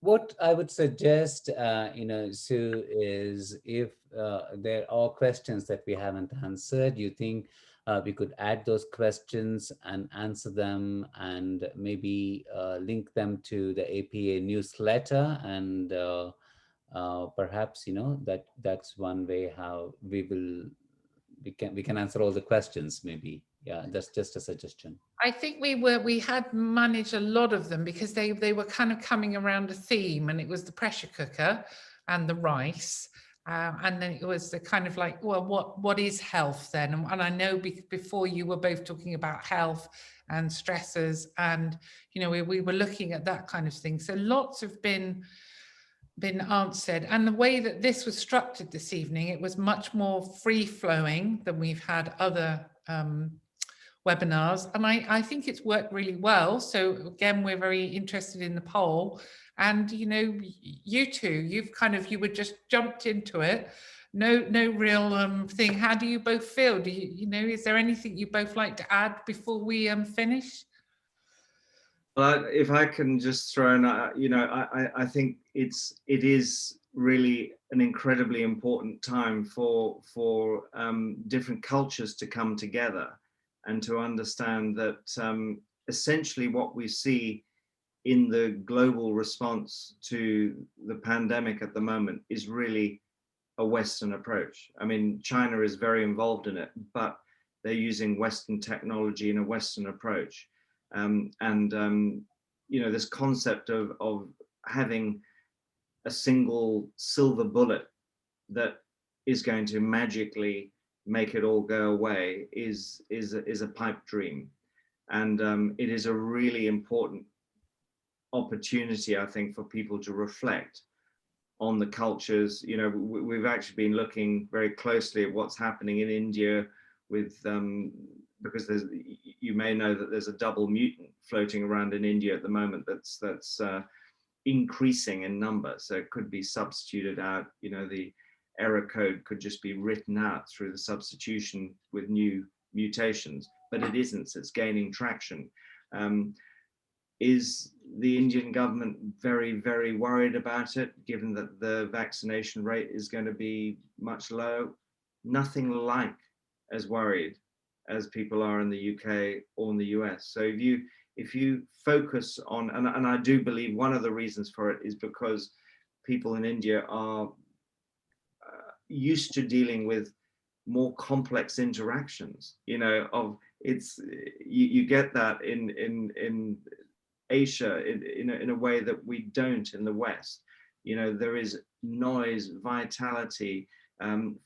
What I would suggest, Sue, is if there are questions that we haven't answered, you think we could add those questions and answer them, and maybe link them to the APA newsletter, and perhaps that's one way how we can answer all the questions. Maybe, yeah, that's just a suggestion. I think we had managed a lot of them, because they were kind of coming around a theme, and it was the pressure cooker and the rice. And then it was the kind of like, well, what is health then? And I know before you were both talking about health and stressors, and we were looking at that kind of thing. So lots have been answered. And the way that this was structured this evening, it was much more free flowing than we've had other webinars, and I think it's worked really well. So again, we're very interested in the poll, and you two, you were just jumped into it, no real thing. How do you both feel? Do is there anything you both like to add before we finish? Well, if I can just throw in, I think it is really an incredibly important time for different cultures to come together, and to understand that essentially what we see in the global response to the pandemic at the moment is really a Western approach. I mean, China is very involved in it, but they're using Western technology and a Western approach. This concept of having a single silver bullet that is going to magically make it all go away is a pipe dream. And it is a really important opportunity, I think, for people to reflect on the cultures. You know, we've actually been looking very closely at what's happening in India with, because there's, you may know that there's a double mutant floating around in India at the moment that's increasing in number. So it could be substituted out, you know, the error code could just be written out through the substitution with new mutations, but it isn't, so it's gaining traction. Is the Indian government very, very worried about it, given that the vaccination rate is going to be much lower? Nothing like as worried as people are in the UK or in the US. So if you focus on, and I do believe one of the reasons for it is because people in India are used to dealing with more complex interactions, you know, of it's, you get that in Asia in a way that we don't in the West. You know, there is noise, vitality,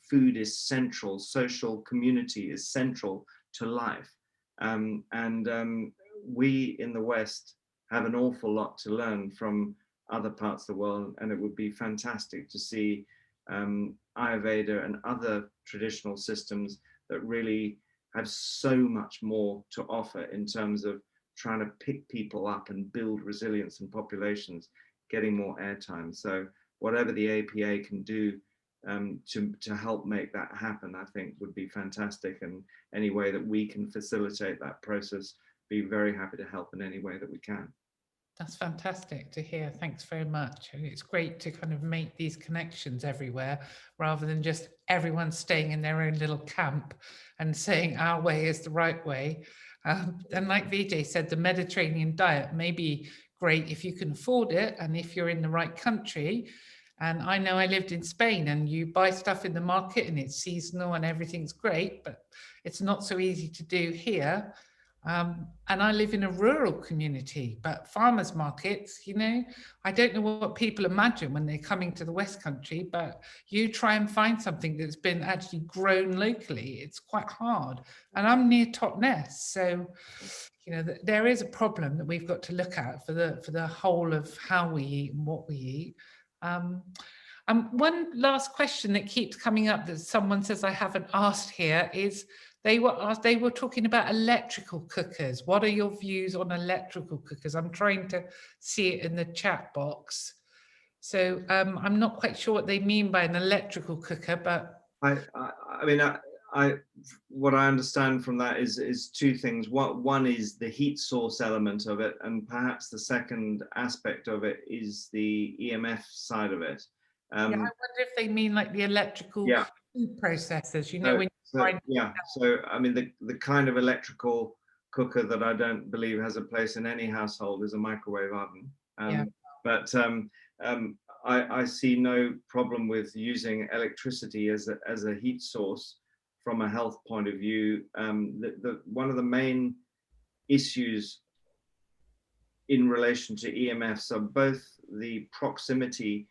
food is central, social community is central to life. We in the West have an awful lot to learn from other parts of the world, and it would be fantastic to see Ayurveda and other traditional systems that really have so much more to offer in terms of trying to pick people up and build resilience in populations, getting more airtime. So whatever the APA can do to help make that happen, I think would be fantastic. And any way that we can facilitate that process, be very happy to help in any way that we can. That's fantastic to hear. Thanks very much. And it's great to kind of make these connections everywhere rather than just everyone staying in their own little camp and saying our way is the right way. And like Vijay said, the Mediterranean diet may be great if you can afford it and if you're in the right country. And I know I lived in Spain, and you buy stuff in the market and it's seasonal and everything's great, but it's not so easy to do here. And I live in a rural community, but farmers markets, you know, I don't know what people imagine when they're coming to the West Country, but you try and find something that's been actually grown locally. It's quite hard. And I'm near Totnes, so, you know, there is a problem that we've got to look at for the whole of how we eat and what we eat. One last question that keeps coming up that someone says I haven't asked here is, they were talking about electrical cookers. What are your views on electrical cookers? I'm trying to see it in the chat box. So I'm not quite sure what they mean by an electrical cooker, but I mean, what I understand from that is two things. One is the heat source element of it, and perhaps the second aspect of it is the EMF side of it. Yeah, I wonder if they mean like the electrical food processors, you know, so I mean, the kind of electrical cooker that I don't believe has a place in any household is a microwave oven. But I see no problem with using electricity as a heat source from a health point of view. One of the main issues in relation to EMFs are both the proximity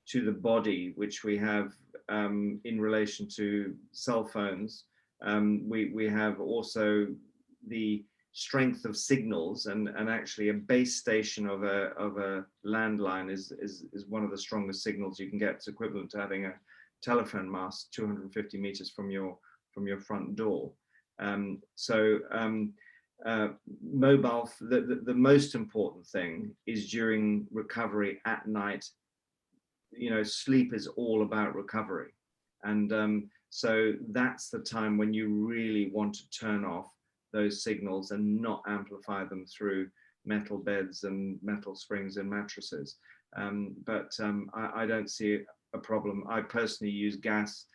to the body, which we have in relation to cell phones. We have also the strength of signals, and actually a base station of a landline is one of the strongest signals you can get. It's equivalent to having a telephone mast 250 meters from your front door. Mobile, the most important thing is during recovery at night. You know, sleep is all about recovery, and so that's the time when you really want to turn off those signals and not amplify them through metal beds and metal springs and mattresses. I don't see a problem. I personally use gas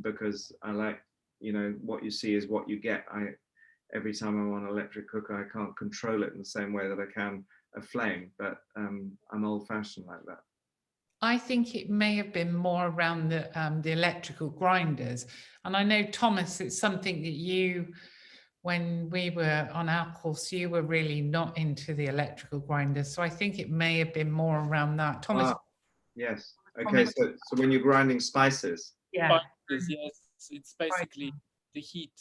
because I like, you know, what you see is what you get. Every time I'm on an electric cooker, I can't control it in the same way that I can a flame, but I'm old-fashioned like that. I think it may have been more around the electrical grinders. And I know, Thomas, it's something that you, when we were on our course, you were really not into the electrical grinders. So I think it may have been more around that. Thomas. Yes. Okay. So when you're grinding spices. Yeah. Spices, yes. It's basically the heat,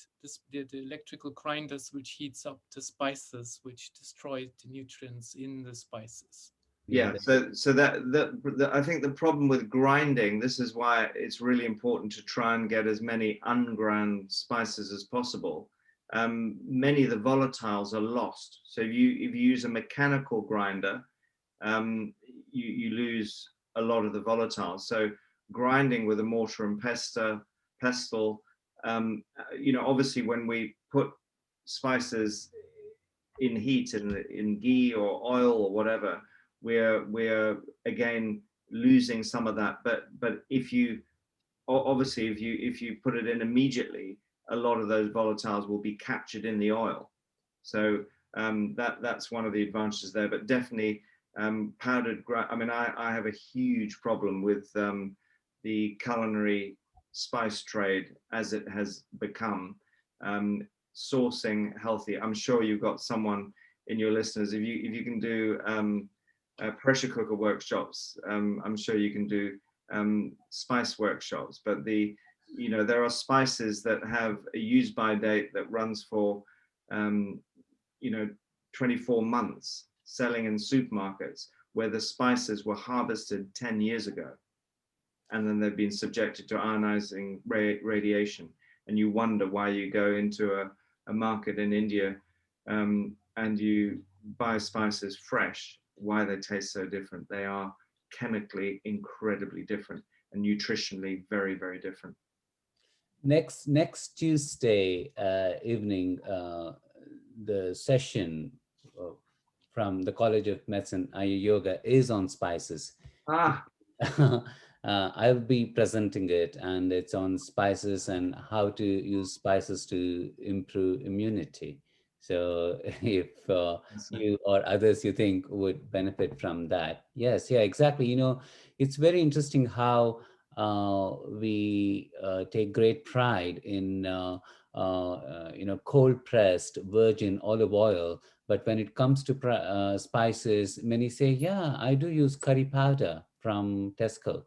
the electrical grinders, which heats up the spices, which destroy the nutrients in the spices. Yeah, so that I think the problem with grinding, this is why it's really important to try and get as many unground spices as possible. Many of the volatiles are lost. So if you use a mechanical grinder, you lose a lot of the volatiles. So grinding with a mortar and pestle, obviously when we put spices in heat, in ghee or oil or whatever, we're again losing some of that. But if you obviously if you put it in immediately, a lot of those volatiles will be captured in the oil. So that's one of the advantages there. But definitely powdered. I mean, I have a huge problem with the culinary spice trade as it has become. Sourcing healthy. I'm sure you've got someone in your listeners. If you can do pressure cooker workshops, I'm sure you can do spice workshops. But there are spices that have a use by date that runs for 24 months, selling in supermarkets, where the spices were harvested 10 years ago, and then they've been subjected to ionizing radiation. And you wonder why you go into a market in India and you buy spices fresh, why they taste so different. They are chemically incredibly different and nutritionally very, very different. Next Tuesday evening, the session from the College of Medicine Ayurveda is on spices. I'll be presenting it, and it's on spices and how to use spices to improve immunity. So if you or others you think would benefit from that, yes, yeah, exactly. It's very interesting how we take great pride in cold pressed virgin olive oil, but when it comes to spices, many say, yeah, I do use curry powder from Tesco.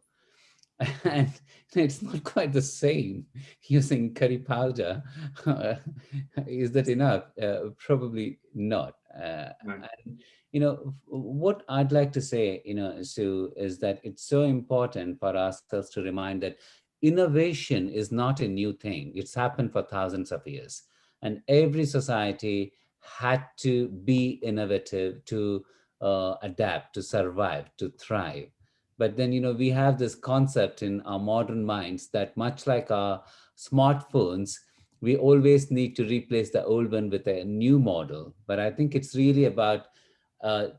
And it's not quite the same using curry powder. Is that enough? Probably not. Right. And what I'd like to say, Sue, is that it's so important for ourselves to remind that innovation is not a new thing. It's happened for thousands of years, and every society had to be innovative to adapt, to survive, to thrive. But then, we have this concept in our modern minds that much like our smartphones, we always need to replace the old one with a new model. But I think it's really about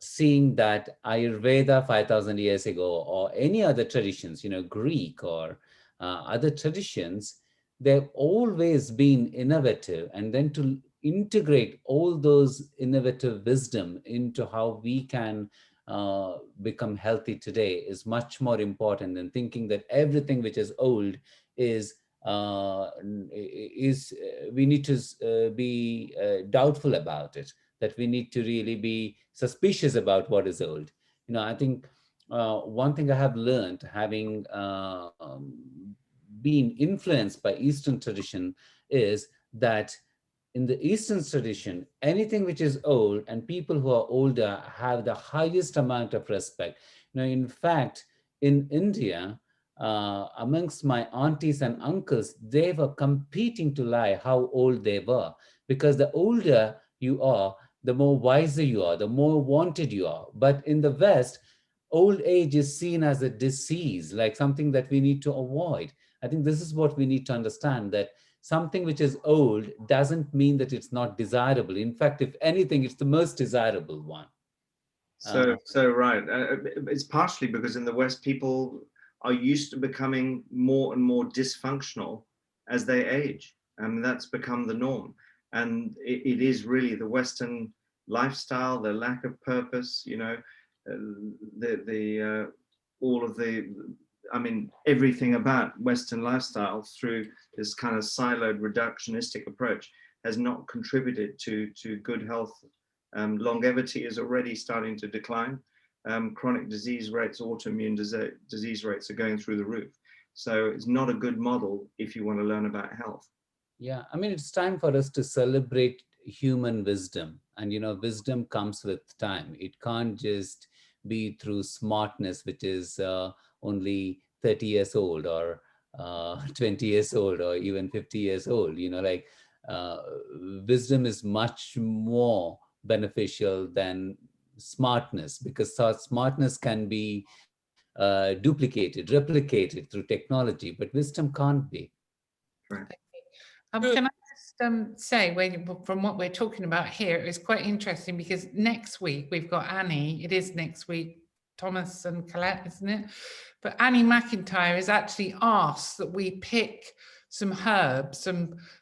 seeing that Ayurveda 5,000 years ago, or any other traditions, Greek or other traditions, they've always been innovative. And then to integrate all those innovative wisdom into how we can become healthy today is much more important than thinking that everything which is old is we need to be doubtful about it, that we need to really be suspicious about what is old. I think one thing I have learned, having been influenced by Eastern tradition, is that in the Eastern tradition, anything which is old and people who are older have the highest amount of respect. In fact, in India, amongst my aunties and uncles, they were competing to lie how old they were, because the older you are, the more wiser you are, the more wanted you are. But in the West, old age is seen as a disease, like something that we need to avoid. I think this is what we need to understand, that something which is old doesn't mean that it's not desirable. In fact, if anything, it's the most desirable one. So right. It's partially because in the West, people are used to becoming more and more dysfunctional as they age. And that's become the norm. And it is really the Western lifestyle, the lack of purpose, all of everything about Western lifestyle through this kind of siloed reductionistic approach has not contributed to good health. Longevity is already starting to decline. Chronic disease rates, autoimmune disease rates are going through the roof. So it's not a good model if you want to learn about health. Yeah, it's time for us to celebrate human wisdom. And, wisdom comes with time. It can't just be through smartness, which is only 30 years old, or 20 years old, or even 50 years old. Like wisdom is much more beneficial than smartness, because smartness can be duplicated, replicated through technology, but wisdom can't be. Right. Can I just say, from what we're talking about here, it's quite interesting because next week we've got Annie. It is next week, Thomas and Colette, isn't it? But Annie McIntyre has actually asked that we pick some herbs,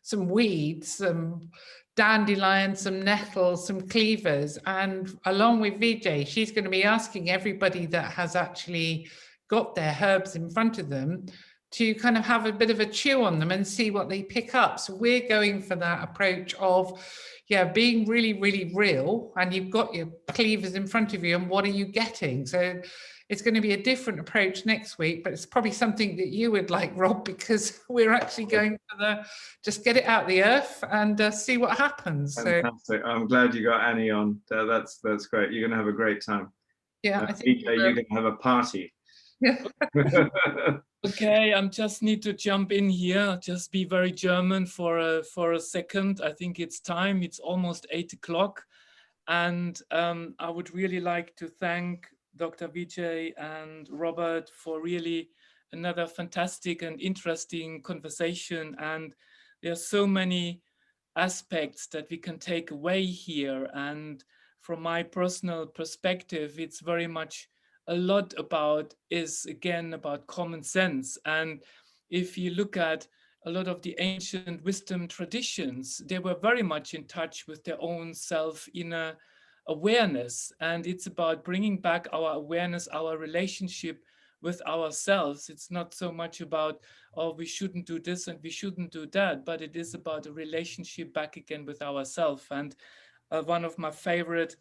some weeds, some dandelions, some nettles, some cleavers, and along with Vijay, she's going to be asking everybody that has actually got their herbs in front of them to kind of have a bit of a chew on them and see what they pick up. So we're going for that approach of, being really, really real, and you've got your cleavers in front of you, and what are you getting? So it's going to be a different approach next week, but it's probably something that you would like, Rob, because we're actually going for just get it out of the earth and see what happens. Fantastic. I'm glad you got Annie on. That's great. You're going to have a great time. Yeah, I think you're going to have a party. Yeah. Okay, I just need to jump in here. Just be very German for a second. I think it's time. It's almost 8 o'clock, and I would really like to thank Dr. Vijay and Robert for really another fantastic and interesting conversation. And there are so many aspects that we can take away here. And from my personal perspective, it's very much a lot about common sense. And if you look at a lot of the ancient wisdom traditions, they were very much in touch with their own self inner awareness. And it's about bringing back our awareness, our relationship with ourselves. It's not so much about, oh, we shouldn't do this and we shouldn't do that, but it is about a relationship back again with ourselves. And one of my favorite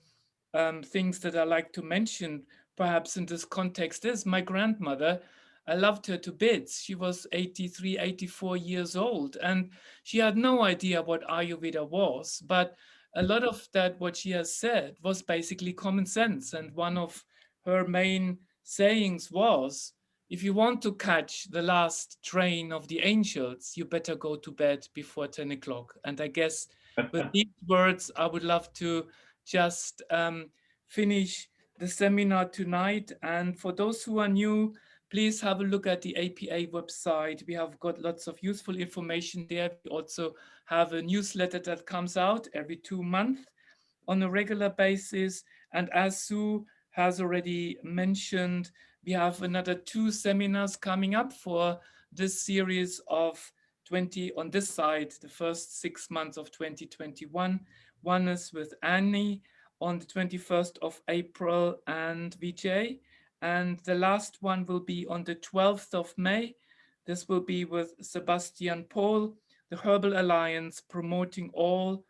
things that I like to mention, perhaps in this context, is my grandmother. I loved her to bits. She was 83, 84 years old, and she had no idea what Ayurveda was. But a lot of that, what she has said, was basically common sense. And one of her main sayings was, if you want to catch the last train of the angels, you better go to bed before 10 o'clock. And I guess with these words, I would love to just finish the seminar tonight. And for those who are new, please have a look at the APA website. We have got lots of useful information there. We also have a newsletter that comes out every 2 months on a regular basis. And as Sue has already mentioned, we have another 2 seminars coming up for this series of 20 on this side, the first 6 months of 2021. One is with Annie on the 21st of April and Vijay. And the last one will be on the 12th of May. This will be with Sebastian Paul, the Herbal Alliance, promoting all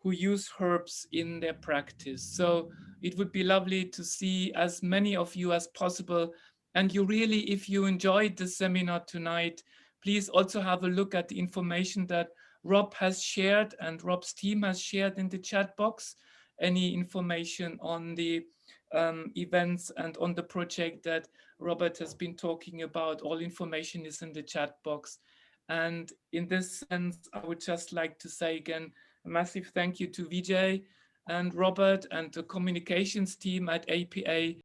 who use herbs in their practice. So it would be lovely to see as many of you as possible. And you really, if you enjoyed the seminar tonight, please also have a look at the information that Rob has shared and Rob's team has shared in the chat box. Any information on the events and on the project that Robert has been talking about, all information is in the chat box. And in this sense, I would just like to say again, a massive thank you to Vijay and Robert and the communications team at APA